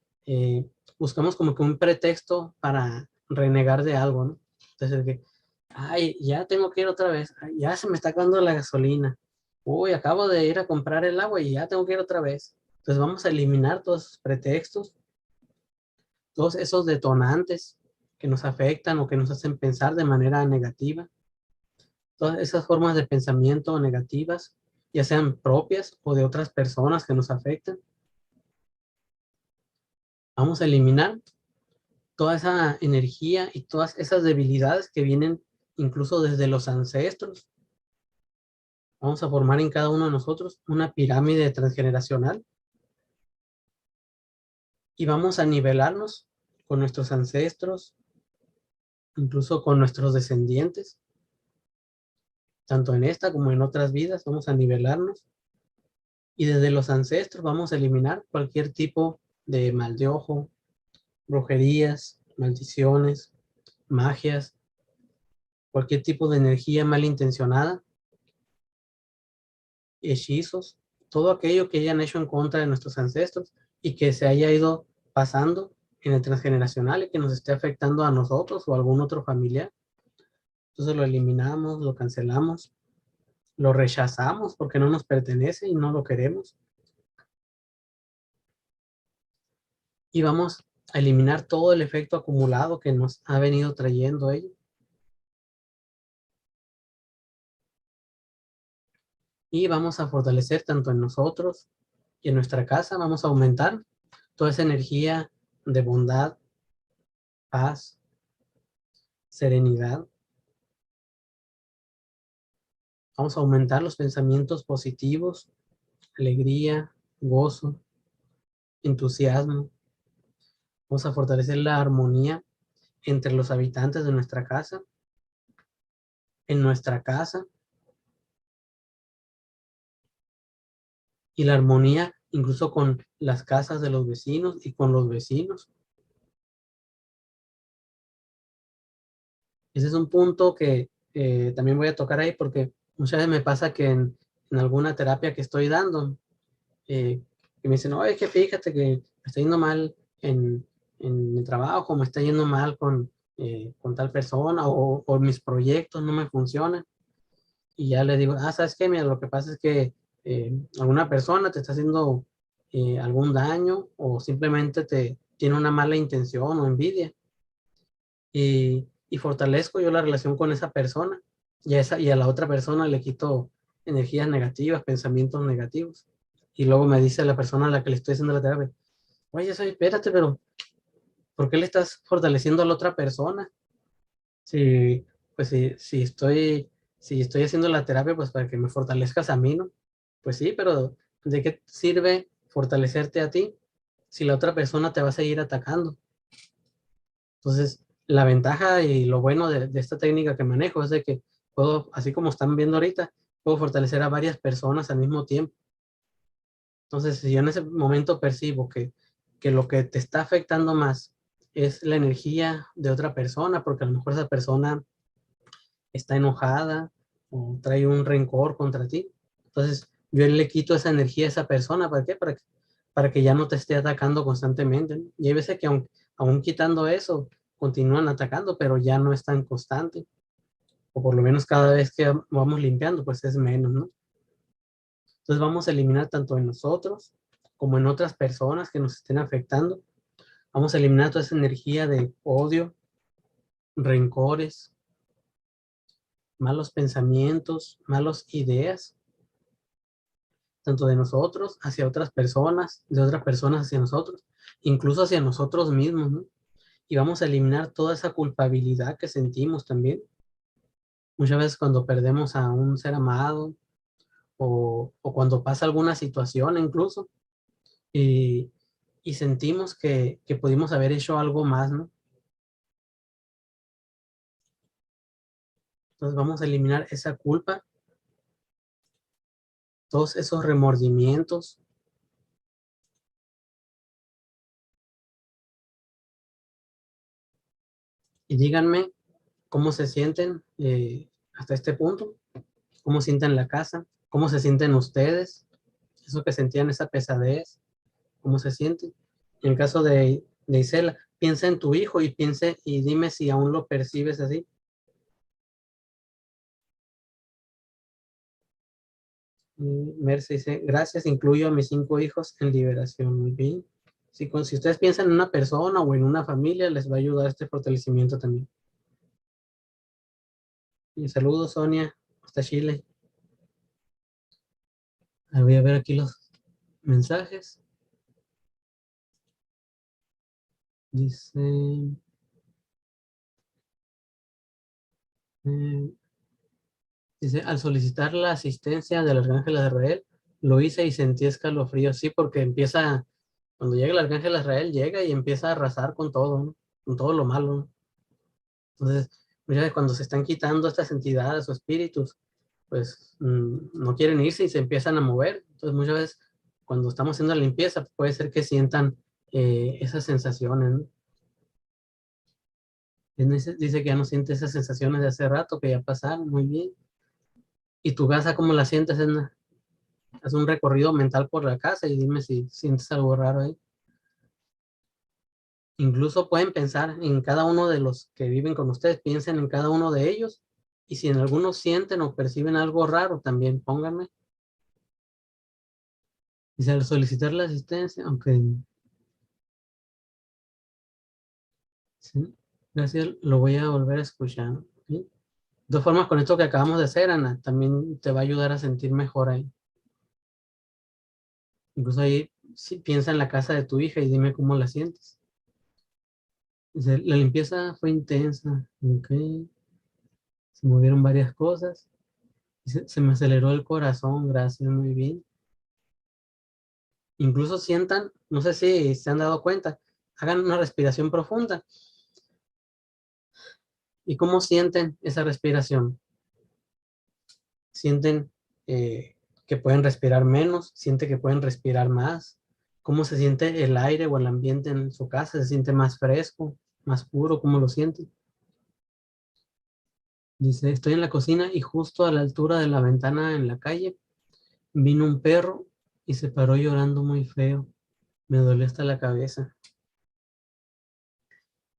S1: buscamos como que un pretexto para renegar de algo, ¿no? Entonces, que, ay, ya tengo que ir otra vez, ay, ya se me está acabando la gasolina, uy, acabo de ir a comprar el agua y ya tengo que ir otra vez. Entonces vamos a eliminar todos esos pretextos, todos esos detonantes que nos afectan o que nos hacen pensar de manera negativa, todas esas formas de pensamiento negativas, ya sean propias o de otras personas que nos afectan. Vamos a eliminar toda esa energía y todas esas debilidades que vienen incluso desde los ancestros. Vamos a formar en cada uno de nosotros una pirámide transgeneracional y vamos a nivelarnos con nuestros ancestros, incluso con nuestros descendientes, tanto en esta como en otras vidas. Vamos a nivelarnos y desde los ancestros vamos a eliminar cualquier tipo de mal de ojo, brujerías, maldiciones, magias, cualquier tipo de energía malintencionada, hechizos, todo aquello que hayan hecho en contra de nuestros ancestros y que se haya ido pasando en el transgeneracional y que nos esté afectando a nosotros o a algún otro familiar. Entonces lo eliminamos, lo cancelamos, lo rechazamos porque no nos pertenece y no lo queremos. Y vamos a eliminar todo el efecto acumulado que nos ha venido trayendo ello. Y vamos a fortalecer tanto en nosotros y en nuestra casa, vamos a aumentar toda esa energía de bondad, paz, serenidad. Vamos a aumentar los pensamientos positivos, alegría, gozo, entusiasmo. Vamos a fortalecer la armonía entre los habitantes de nuestra casa, en nuestra casa, y la armonía incluso con las casas de los vecinos y con los vecinos. Ese es un punto que también voy a tocar ahí porque muchas veces me pasa que en alguna terapia que estoy dando, que me dicen, oye, que fíjate que me está yendo mal en mi trabajo, me está yendo mal con tal persona o mis proyectos no me funcionan. Y ya le digo, ¿sabes qué? Mira, lo que pasa es que alguna persona te está haciendo algún daño o simplemente te tiene una mala intención o envidia. Y fortalezco yo la relación con esa persona y a la otra persona le quito energías negativas, pensamientos negativos. Y luego me dice la persona a la que le estoy haciendo la terapia, oye, espérate, pero ¿por qué le estás fortaleciendo a la otra persona? Si, pues si estoy haciendo la terapia, pues para que me fortalezcas a mí, ¿no? Pues sí, pero ¿de qué sirve fortalecerte a ti si la otra persona te va a seguir atacando? Entonces, la ventaja y lo bueno de esta técnica que manejo es de que puedo, así como están viendo ahorita, puedo fortalecer a varias personas al mismo tiempo. Entonces, si yo en ese momento percibo que lo que te está afectando más es la energía de otra persona, porque a lo mejor esa persona está enojada o trae un rencor contra ti, entonces yo le quito esa energía a esa persona. ¿Para qué? Para que ya no te esté atacando constantemente, ¿no? Y hay veces que aún quitando eso, continúan atacando, pero ya no es tan constante. O por lo menos cada vez que vamos limpiando, pues es menos, ¿no? Entonces vamos a eliminar tanto en nosotros como en otras personas que nos estén afectando. Vamos a eliminar toda esa energía de odio, rencores, malos pensamientos, malas ideas, tanto de nosotros hacia otras personas, de otras personas hacia nosotros, incluso hacia nosotros mismos, ¿no? Y vamos a eliminar toda esa culpabilidad que sentimos también. Muchas veces cuando perdemos a un ser amado o cuando pasa alguna situación incluso y, y sentimos que pudimos haber hecho algo más, ¿no? Entonces vamos a eliminar esa culpa, todos esos remordimientos. Y díganme cómo se sienten hasta este punto, cómo sienten la casa, cómo se sienten ustedes, eso que sentían, esa pesadez, cómo se sienten. En el caso de Isela, piensa en tu hijo y piense y dime si aún lo percibes así. Merce dice, gracias, incluyo a mis 5 hijos en liberación. Muy bien. Si ustedes piensan en una persona o en una familia, les va a ayudar este fortalecimiento también. Y saludos, Sonia, hasta Chile. Voy a ver aquí los mensajes. Dice, eh, dice, al solicitar la asistencia del arcángel Azrael, lo hice y sentí escalofrío. Sí, porque cuando llega el arcángel Azrael, llega y empieza a arrasar con todo, ¿no? Con todo lo malo, ¿no? Entonces, mira, cuando se están quitando estas entidades o espíritus, pues no quieren irse y se empiezan a mover. Entonces, muchas veces, cuando estamos haciendo la limpieza, puede ser que sientan esas sensaciones, ¿no? Dice que ya no siente esas sensaciones de hace rato, que ya pasaron. Muy bien. ¿Y tu casa cómo la sientes, Edna? Haz un recorrido mental por la casa y dime si sientes algo raro ahí. Incluso pueden pensar en cada uno de los que viven con ustedes, piensen en cada uno de ellos y si en algunos sienten o perciben algo raro, también pónganme. Y al solicitar la asistencia, aunque sí, gracias, lo voy a volver a escuchar. ¿Sí? De todas formas, con esto que acabamos de hacer, Ana, también te va a ayudar a sentir mejor ahí. Incluso ahí, si piensa en la casa de tu hija y dime cómo la sientes. Dice, la limpieza fue intensa. Ok. Se movieron varias cosas. Se me aceleró el corazón, gracias, muy bien. Incluso sientan, no sé si se han dado cuenta, hagan una respiración profunda. ¿Y cómo sienten esa respiración? ¿Sienten que pueden respirar menos? ¿Sienten que pueden respirar más? ¿Cómo se siente el aire o el ambiente en su casa? ¿Se siente más fresco, más puro? ¿Cómo lo sienten? Dice, estoy en la cocina y justo a la altura de la ventana en la calle vino un perro y se paró llorando muy feo. Me dolió hasta la cabeza.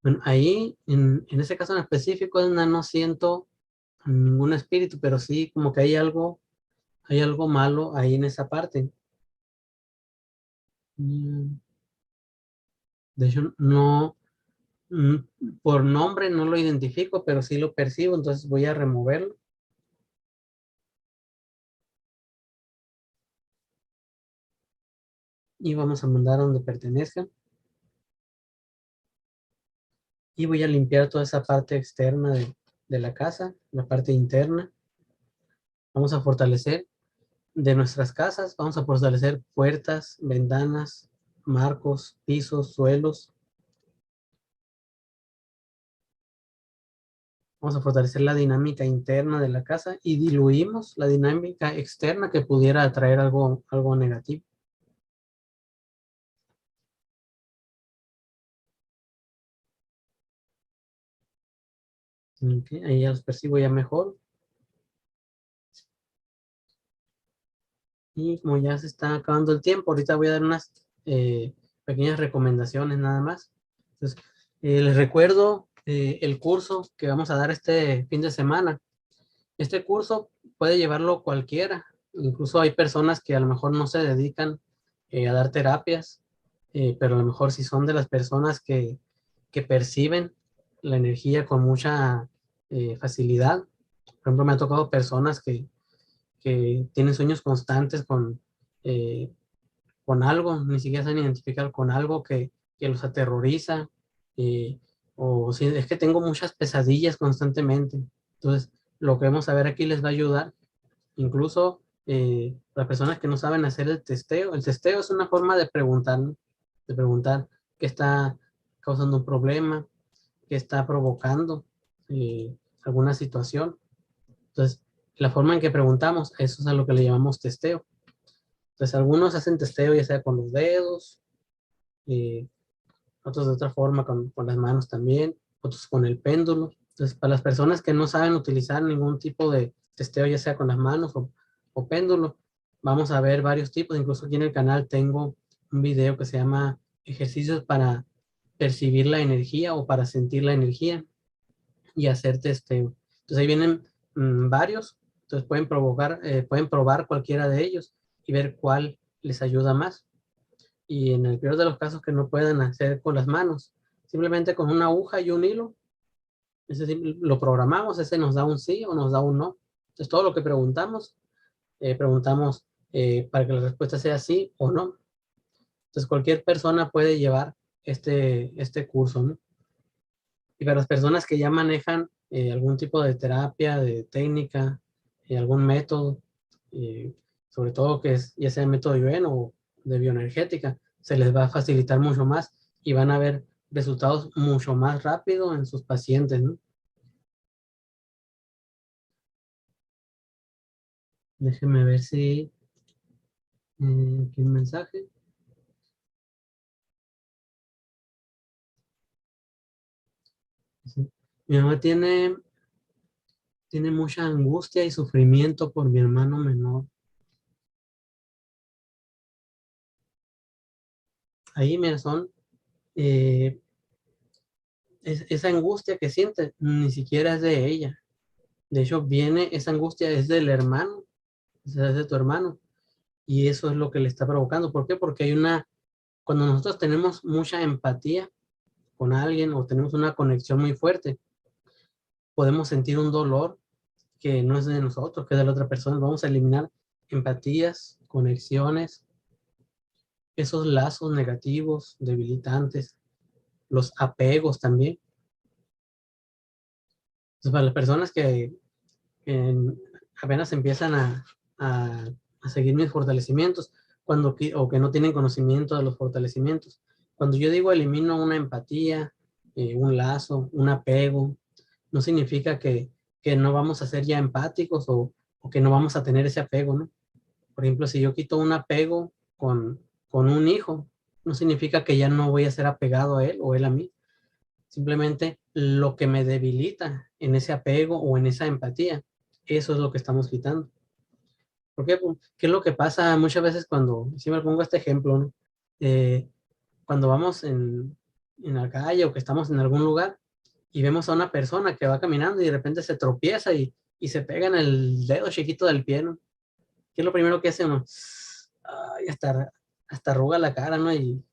S1: Bueno, ahí, en ese caso en específico, no siento ningún espíritu, pero sí como que hay algo malo ahí en esa parte. Mm, De hecho, no, mm, por nombre no lo identifico, pero sí lo percibo, entonces voy a removerlo. Y vamos a mandar a donde pertenezca. Y voy a limpiar toda esa parte externa de la casa, la parte interna. Vamos a fortalecer de nuestras casas, vamos a fortalecer puertas, ventanas, marcos, pisos, suelos. Vamos a fortalecer la dinámica interna de la casa y diluimos la dinámica externa que pudiera atraer algo negativo. Ok, ahí ya los percibo ya mejor. Y como ya se está acabando el tiempo, ahorita voy a dar unas pequeñas recomendaciones nada más. Entonces, les recuerdo el curso que vamos a dar este fin de semana. Este curso puede llevarlo cualquiera. Incluso hay personas que a lo mejor no se dedican a dar terapias, pero a lo mejor sí son de las personas que perciben la energía con mucha facilidad. Por ejemplo, me ha tocado personas que tienen sueños constantes eh, con algo, ni siquiera saben identificar con algo que los aterroriza, eh, o si es que tengo muchas pesadillas constantemente. Entonces, lo que vamos a ver aquí les va a ayudar. Incluso las personas que no saben hacer el testeo es una forma de preguntar qué está causando un problema, qué está provocando alguna situación. Entonces, la forma en que preguntamos, eso es a lo que le llamamos testeo. Entonces, algunos hacen testeo ya sea con los dedos, eh, otros de otra forma con las manos también, otros con el péndulo. Entonces, para las personas que no saben utilizar ningún tipo de testeo, ya sea con las manos o péndulo, vamos a ver varios tipos. Incluso aquí en el canal tengo un video que se llama ejercicios para percibir la energía o para sentir la energía y hacer testeo. Entonces ahí vienen varios, entonces pueden probar cualquiera de ellos y ver cuál les ayuda más. Y en el peor de los casos que no puedan hacer con las manos, simplemente con una aguja y un hilo, ese lo programamos, ese nos da un sí o nos da un no. Entonces todo lo que preguntamos para que la respuesta sea sí o no. Entonces cualquier persona puede llevar este curso, ¿no? Y para las personas que ya manejan algún tipo de terapia, de técnica, algún método, eh, sobre todo que es ya sea método Yuen o de bioenergética, se les va a facilitar mucho más y van a ver resultados mucho más rápido en sus pacientes, ¿no? Déjenme ver si aquí un mensaje. Sí. Mi mamá tiene mucha angustia y sufrimiento por mi hermano menor. Ahí, mira, eh, esa angustia que siente, ni siquiera es de ella. De hecho, esa angustia es del hermano, es de tu hermano. Y eso es lo que le está provocando. ¿Por qué? Porque cuando nosotros tenemos mucha empatía con alguien o tenemos una conexión muy fuerte, podemos sentir un dolor que no es de nosotros, que es de la otra persona. Vamos a eliminar empatías, conexiones, esos lazos negativos, debilitantes, los apegos también. Entonces, para las personas que apenas empiezan a seguir mis fortalecimientos o que no tienen conocimiento de los fortalecimientos, Cuando yo digo elimino una empatía, un lazo, un apego, no significa que no vamos a ser ya empáticos o que no vamos a tener ese apego, ¿no? Por ejemplo, si yo quito un apego con un hijo, no significa que ya no voy a ser apegado a él o él a mí. Simplemente lo que me debilita en ese apego o en esa empatía, eso es lo que estamos quitando. ¿Por qué? ¿Qué es lo que pasa muchas veces cuando, siempre pongo este ejemplo, ¿no? Cuando vamos en la calle o que estamos en algún lugar y vemos a una persona que va caminando y de repente se tropieza y se pega en el dedo chiquito del pie, ¿no? ¿Qué es lo primero que hace uno? Ay, hasta arruga la cara, ¿no? Y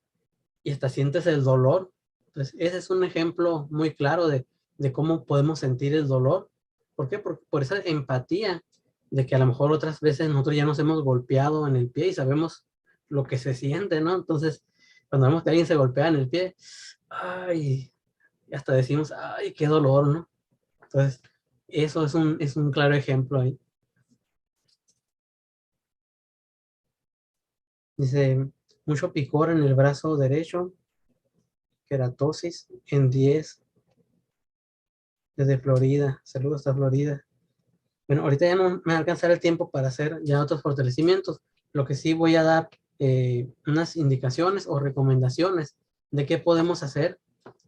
S1: hasta sientes el dolor. Entonces, ese es un ejemplo muy claro de cómo podemos sentir el dolor. ¿Por qué? Por esa empatía de que a lo mejor otras veces nosotros ya nos hemos golpeado en el pie y sabemos lo que se siente, ¿no? Entonces, cuando vemos que alguien se golpea en el pie, ay, y hasta decimos, ay, qué dolor, ¿no? Entonces, eso es un claro ejemplo ahí. Dice, mucho picor en el brazo derecho, queratosis en 10 desde Florida. Saludos hasta Florida. Bueno, ahorita ya no me va a alcanzar el tiempo para hacer ya otros fortalecimientos. Lo que sí voy a dar unas indicaciones o recomendaciones de qué podemos hacer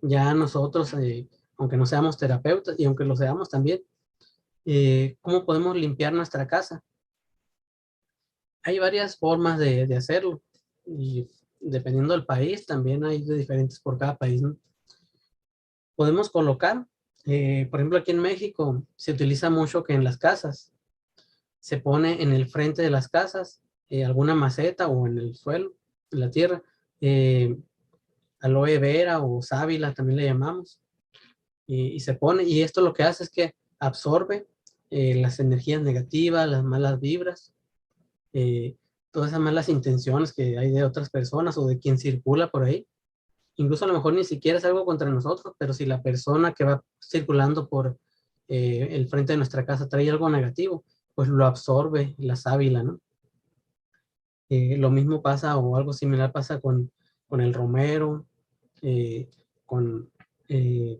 S1: ya nosotros, aunque no seamos terapeutas y aunque lo seamos también, cómo podemos limpiar nuestra casa. Hay varias formas de hacerlo y dependiendo del país, también hay de diferentes por cada país, ¿no? Podemos colocar, por ejemplo, aquí en México se utiliza mucho que en las casas se pone en el frente de las casas alguna maceta o en el suelo, en la tierra, eh, aloe vera o sábila también le llamamos, y se pone, y esto lo que hace es que absorbe las energías negativas, las malas vibras, eh, todas esas malas intenciones que hay de otras personas o de quien circula por ahí. Incluso a lo mejor ni siquiera es algo contra nosotros, pero si la persona que va circulando por el frente de nuestra casa trae algo negativo, pues lo absorbe la sábila, ¿no? Lo mismo pasa o algo similar pasa con el romero, eh, con, eh,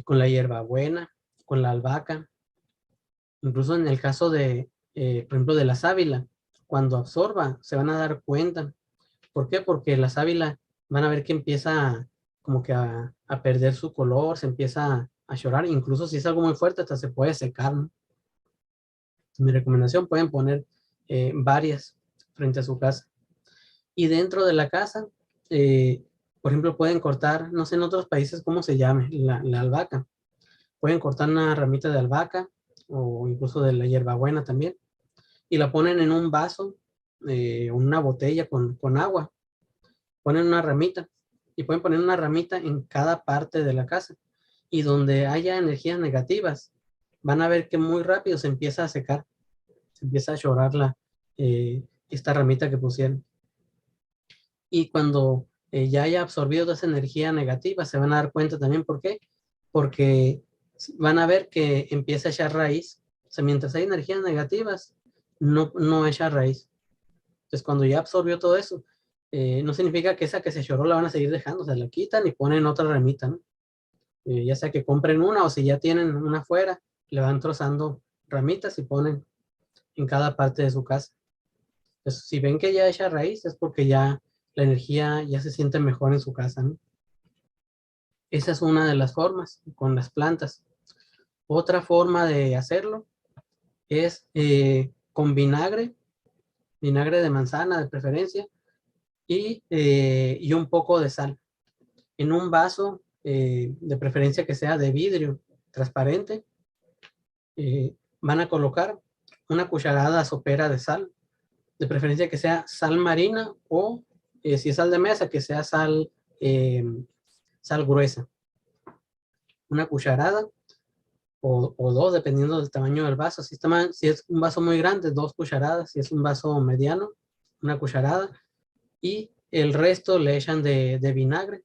S1: con la hierbabuena, con la albahaca. Incluso en el caso de, por ejemplo, de la sábila, cuando absorba, se van a dar cuenta. ¿Por qué? Porque la sábila van a ver que empieza como que a perder su color, se empieza a llorar, incluso si es algo muy fuerte, hasta se puede secar, ¿no? Mi recomendación, pueden poner varias frente a su casa. Y dentro de la casa, eh, por ejemplo, pueden cortar, no sé en otros países cómo se llame, la albahaca. Pueden cortar una ramita de albahaca o incluso de la hierbabuena también y la ponen en un vaso, una botella con agua. Ponen una ramita y pueden poner una ramita en cada parte de la casa. Y donde haya energías negativas, van a ver que muy rápido se empieza a secar, se empieza a llorar esta ramita que pusieron. Y cuando ya haya absorbido toda esa energía negativa, se van a dar cuenta también por qué. Porque van a ver que empieza a echar raíz. O sea, mientras hay energías negativas, no echa raíz. Entonces, cuando ya absorbió todo eso, no significa que esa que se lloró la van a seguir dejando. O sea, la quitan y ponen otra ramita, ¿no? Ya sea que compren una o si ya tienen una afuera, le van trozando ramitas y ponen en cada parte de su casa. Entonces, si ven que ya echa raíz, es porque ya la energía ya se siente mejor en su casa, ¿no? Esa es una de las formas con las plantas. Otra forma de hacerlo es con vinagre, vinagre de manzana de preferencia, y un poco de sal. En un vaso, de preferencia que sea de vidrio transparente, van a colocar una cucharada sopera de sal, de preferencia que sea sal marina o si es sal de mesa, que sea eh, sal gruesa. Una cucharada o dos, dependiendo del tamaño del vaso. Si es un vaso muy grande, 2 cucharadas. Si es un vaso mediano, una cucharada. Y el resto le echan de vinagre.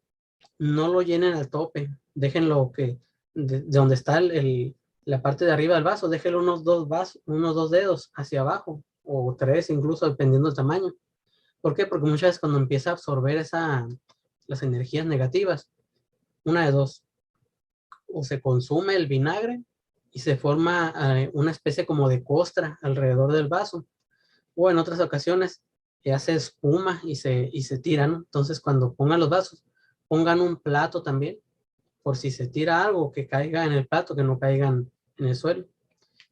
S1: No lo llenen al tope. Déjenlo que de donde está la parte de arriba del vaso, déjenlo unos dos dedos hacia abajo, o 3 incluso, dependiendo del tamaño. ¿Por qué? Porque muchas veces cuando empieza a absorber las energías negativas, una de dos, o se consume el vinagre y se forma una especie como de costra alrededor del vaso, o en otras ocasiones hace espuma y se tira, ¿no? Entonces, cuando pongan los vasos, pongan un plato también, por si se tira algo que caiga en el plato, que no caigan en el suelo.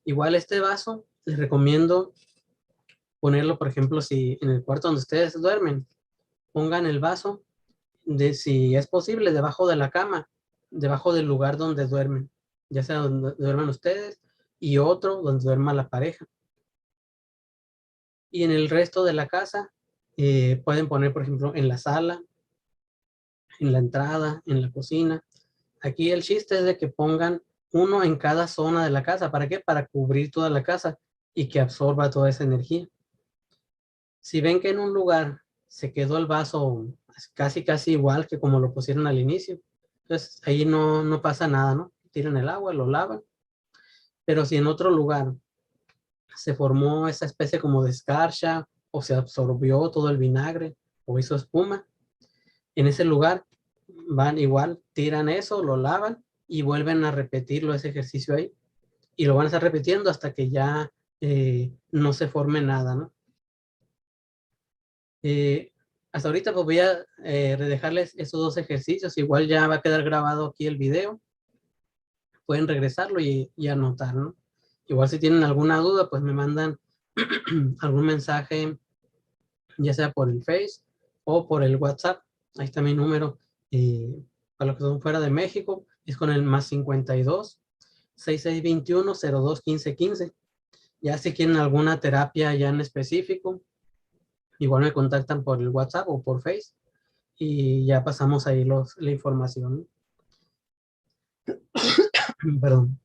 S1: Igual este vaso, les recomiendo ponerlo, por ejemplo, si en el cuarto donde ustedes duermen, pongan el vaso, si es posible, debajo de la cama, debajo del lugar donde duermen, ya sea donde duerman ustedes y otro donde duerma la pareja. Y en el resto de la casa pueden poner, por ejemplo, en la sala, en la entrada, en la cocina. Aquí el chiste es de que pongan uno en cada zona de la casa. ¿Para qué? Para cubrir toda la casa y que absorba toda esa energía. Si ven que en un lugar se quedó el vaso casi igual que como lo pusieron al inicio, entonces ahí no pasa nada, ¿no? Tiran el agua, lo lavan. Pero si en otro lugar se formó esa especie como de escarcha o se absorbió todo el vinagre o hizo espuma, en ese lugar van igual, tiran eso, lo lavan y vuelven a repetirlo ese ejercicio ahí. Y lo van a estar repitiendo hasta que ya no se forme nada, ¿no? Hasta ahorita pues voy a dejarles esos dos ejercicios. Igual ya va a quedar grabado aquí el video. Pueden regresarlo y anotar, ¿no? Igual si tienen alguna duda, pues me mandan algún mensaje, ya sea por el Face o por el WhatsApp. Ahí está mi número. Para los que son fuera de México, es con el +52 6621 02 15 15. Ya si quieren alguna terapia ya en específico, igual me contactan por el WhatsApp o por Face y ya pasamos ahí la información. Perdón.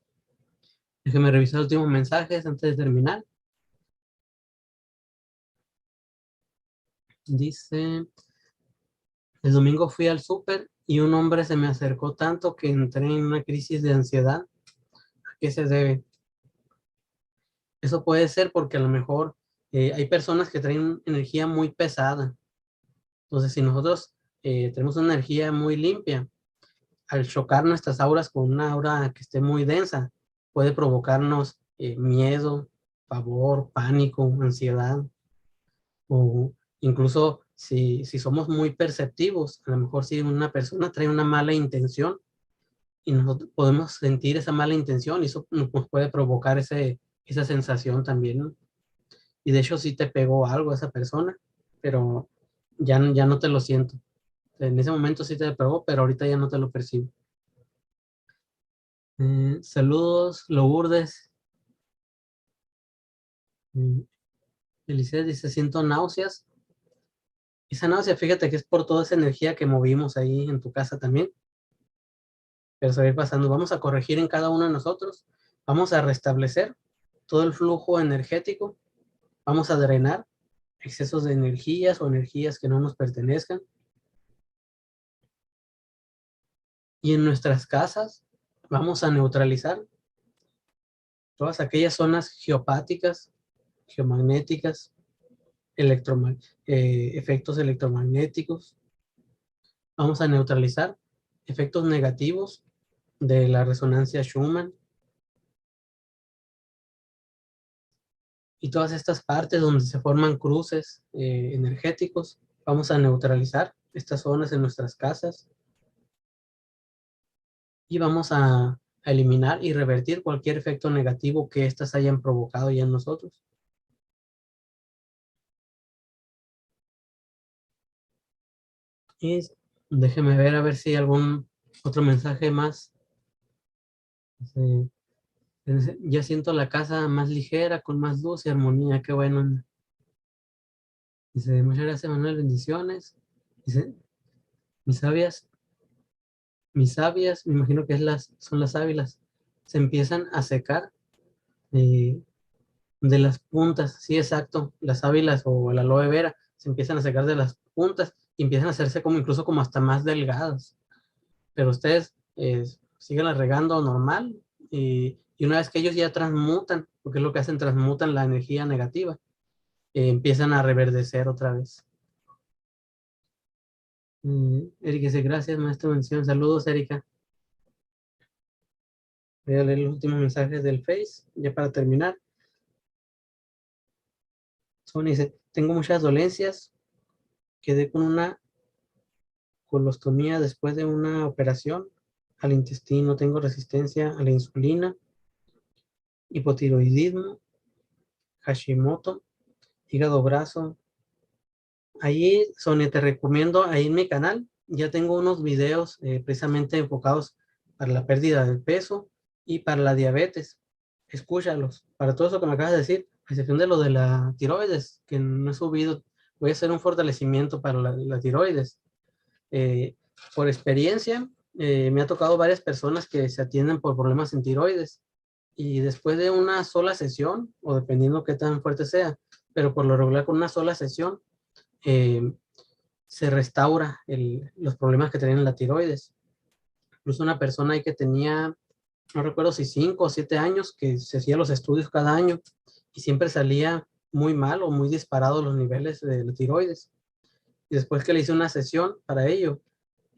S1: Déjenme revisar los últimos mensajes antes de terminar. Dice, el domingo fui al súper y un hombre se me acercó tanto que entré en una crisis de ansiedad. ¿A qué se debe? Eso puede ser porque a lo mejor hay personas que traen energía muy pesada. Entonces, si nosotros tenemos una energía muy limpia, al chocar nuestras auras con una aura que esté muy densa, puede provocarnos miedo, pavor, pánico, ansiedad, o incluso si somos muy perceptivos, a lo mejor si una persona trae una mala intención y nosotros podemos sentir esa mala intención y eso nos puede provocar esa sensación también, ¿no? Y de hecho sí te pegó algo esa persona, pero ya no te lo siento. En ese momento sí te pegó, pero ahorita ya no te lo percibo. Saludos, Lourdes. Felicidades, dice, siento náuseas. Esa náusea, fíjate que es por toda esa energía que movimos ahí en tu casa también. Pero se va a ir pasando. Vamos a corregir en cada uno de nosotros. Vamos a restablecer todo el flujo energético. Vamos a drenar excesos de energías o energías que no nos pertenezcan. Y en nuestras casas vamos a neutralizar todas aquellas zonas geopáticas, geomagnéticas, efectos electromagnéticos. Vamos a neutralizar efectos negativos de la resonancia Schumann y todas estas partes donde se forman cruces energéticos. Vamos a neutralizar estas zonas en nuestras casas y vamos a eliminar y revertir cualquier efecto negativo que éstas hayan provocado ya en nosotros. Y déjeme ver a ver si hay algún otro mensaje más. Ya siento la casa más ligera, con más luz y armonía. Qué bueno. Dice, muchas gracias, Manuel, bendiciones. Dice, mis sabias, me imagino que son las sábilas, se empiezan a secar eh, de las puntas. Sí, exacto. Las sábilas o el aloe vera se empiezan a secar de las puntas y empiezan a hacerse como incluso como hasta más delgadas. Pero ustedes siguen regando normal y una vez que ellos ya transmutan, porque es lo que hacen, transmutan la energía negativa, empiezan a reverdecer otra vez. Erika dice, gracias, maestro mención. Saludos, Erika. Voy a leer los últimos mensajes del Face, ya para terminar. Sonia dice, tengo muchas dolencias. Quedé con una colostomía después de una operación al intestino. Tengo resistencia a la insulina, hipotiroidismo, Hashimoto, hígado graso. Ahí, Sonia, te recomiendo, ahí en mi canal, ya tengo unos videos precisamente enfocados para la pérdida de peso y para la diabetes. Escúchalos. Para todo eso que me acabas de decir, a excepción de lo de la tiroides, que no he subido, voy a hacer un fortalecimiento para la tiroides. Eh, por experiencia, me ha tocado varias personas que se atienden por problemas en tiroides y después de una sola sesión, o dependiendo qué tan fuerte sea, pero por lo regular con una sola sesión, eh, se restaura los problemas que tenían en la tiroides. Incluso una persona ahí que tenía, no recuerdo si 5 o 7 años, que se hacía los estudios cada año y siempre salía muy mal o muy disparado los niveles de la tiroides. Y después que le hice una sesión para ello,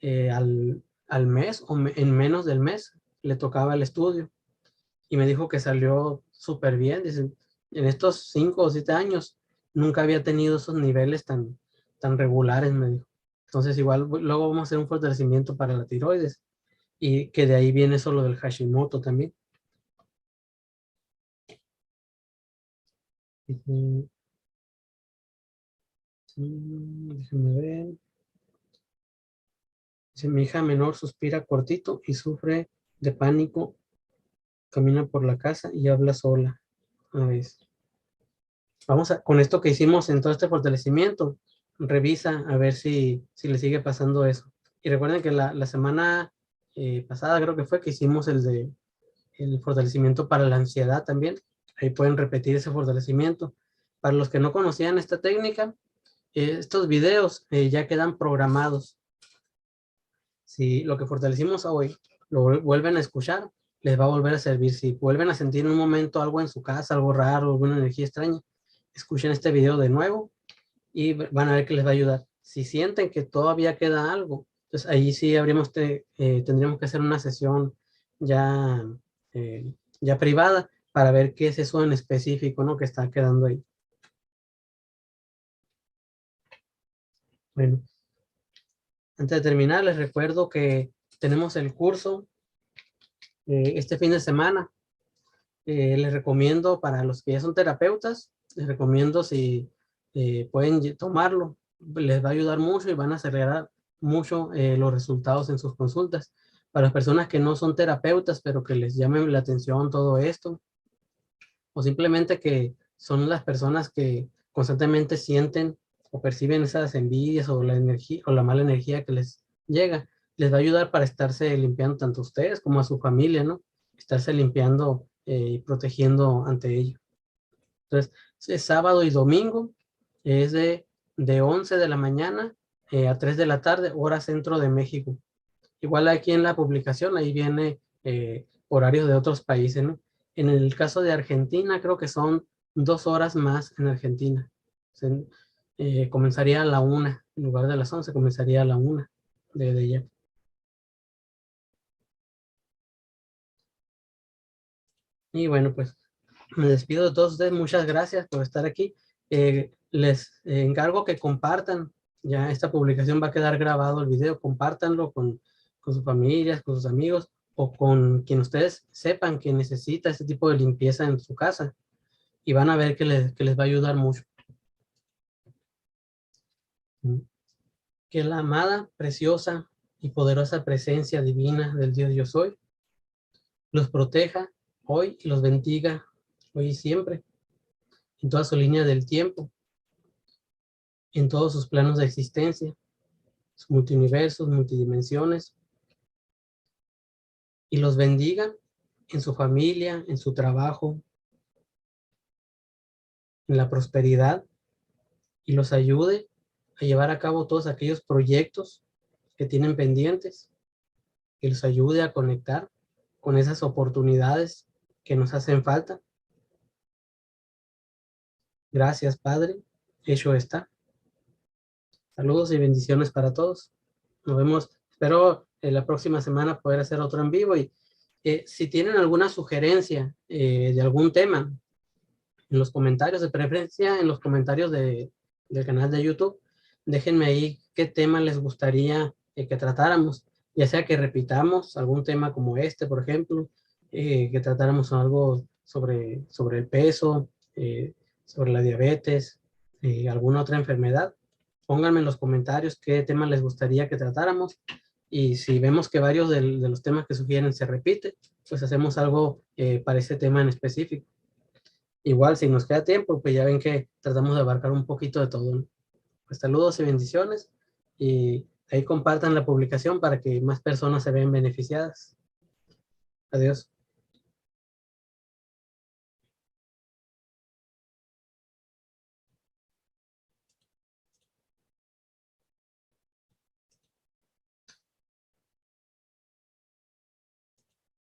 S1: al mes o en menos del mes le tocaba el estudio y me dijo que salió súper bien. Dice, en estos 5 o 7 años nunca había tenido esos niveles tan regulares, me dijo. Entonces igual luego vamos a hacer un fortalecimiento para la tiroides y que de ahí viene eso lo del Hashimoto también. Déjame ver. Dice, mi hija menor suspira cortito y sufre de pánico, camina por la casa y habla sola. A ver. Con esto que hicimos en todo este fortalecimiento, revisa a ver si le sigue pasando eso. Y recuerden que la semana pasada creo que fue que hicimos el fortalecimiento para la ansiedad también. Ahí pueden repetir ese fortalecimiento. Para los que no conocían esta técnica, estos videos ya quedan programados. Si lo que fortalecimos hoy lo vuelven a escuchar, les va a volver a servir. Si vuelven a sentir en un momento algo en su casa, algo raro, alguna energía extraña, escuchen este video de nuevo y van a ver que les va a ayudar. Si sienten que todavía queda algo, pues ahí sí tendríamos que hacer una sesión ya, ya privada para ver qué es eso en específico, ¿no? Que está quedando ahí. Bueno, antes de terminar, les recuerdo que tenemos el curso este fin de semana. Les recomiendo para los que ya son terapeutas, les recomiendo si pueden tomarlo, les va a ayudar mucho y van a acelerar mucho los resultados en sus consultas. Para las personas que no son terapeutas, pero que les llame la atención todo esto, o simplemente que son las personas que constantemente sienten o perciben esas envidias o la energía o la mala energía que les llega, les va a ayudar para estarse limpiando tanto a ustedes como a su familia, ¿no? Estarse limpiando y protegiendo ante ello. Entonces, es sábado y domingo, es de 11 de la mañana a 3 de la tarde, hora centro de México. Igual aquí en la publicación, ahí viene horarios de otros países, ¿no? En el caso de Argentina, creo que son 2 horas más en Argentina. Comenzaría a la 1, en lugar de las 11, comenzaría a la 1 de ella. Y bueno, pues me despido de todos ustedes. Muchas gracias por estar aquí. Les encargo que compartan. Ya esta publicación va a quedar grabado el video. Compártanlo con sus familias, con sus amigos o con quien ustedes sepan que necesita este tipo de limpieza en su casa. Y van a ver que les va a ayudar mucho. Que la amada, preciosa y poderosa presencia divina del Dios Yo Soy los proteja hoy y los bendiga hoy y siempre en toda su línea del tiempo, en todos sus planos de existencia, sus multiuniversos, multidimensiones, y los bendiga en su familia, en su trabajo, en la prosperidad, y los ayude a llevar a cabo todos aquellos proyectos que tienen pendientes, y los ayude a conectar con esas oportunidades que nos hacen falta. Gracias, Padre. Hecho está. Saludos y bendiciones para todos. Nos vemos. Espero la próxima semana poder hacer otro en vivo. Y si tienen alguna sugerencia de algún tema, en los comentarios, de preferencia en los comentarios del canal de YouTube, déjenme ahí qué tema les gustaría que tratáramos, ya sea que repitamos algún tema como este, por ejemplo, que tratáramos algo sobre el peso, sobre la diabetes, alguna otra enfermedad. Pónganme en los comentarios qué tema les gustaría que tratáramos, y si vemos que varios de los temas que sugieren se repiten, pues hacemos algo para ese tema en específico. Igual, si nos queda tiempo, pues ya ven que tratamos de abarcar un poquito de todo, ¿no? Pues saludos y bendiciones, y ahí compartan la publicación para que más personas se vean beneficiadas. Adiós.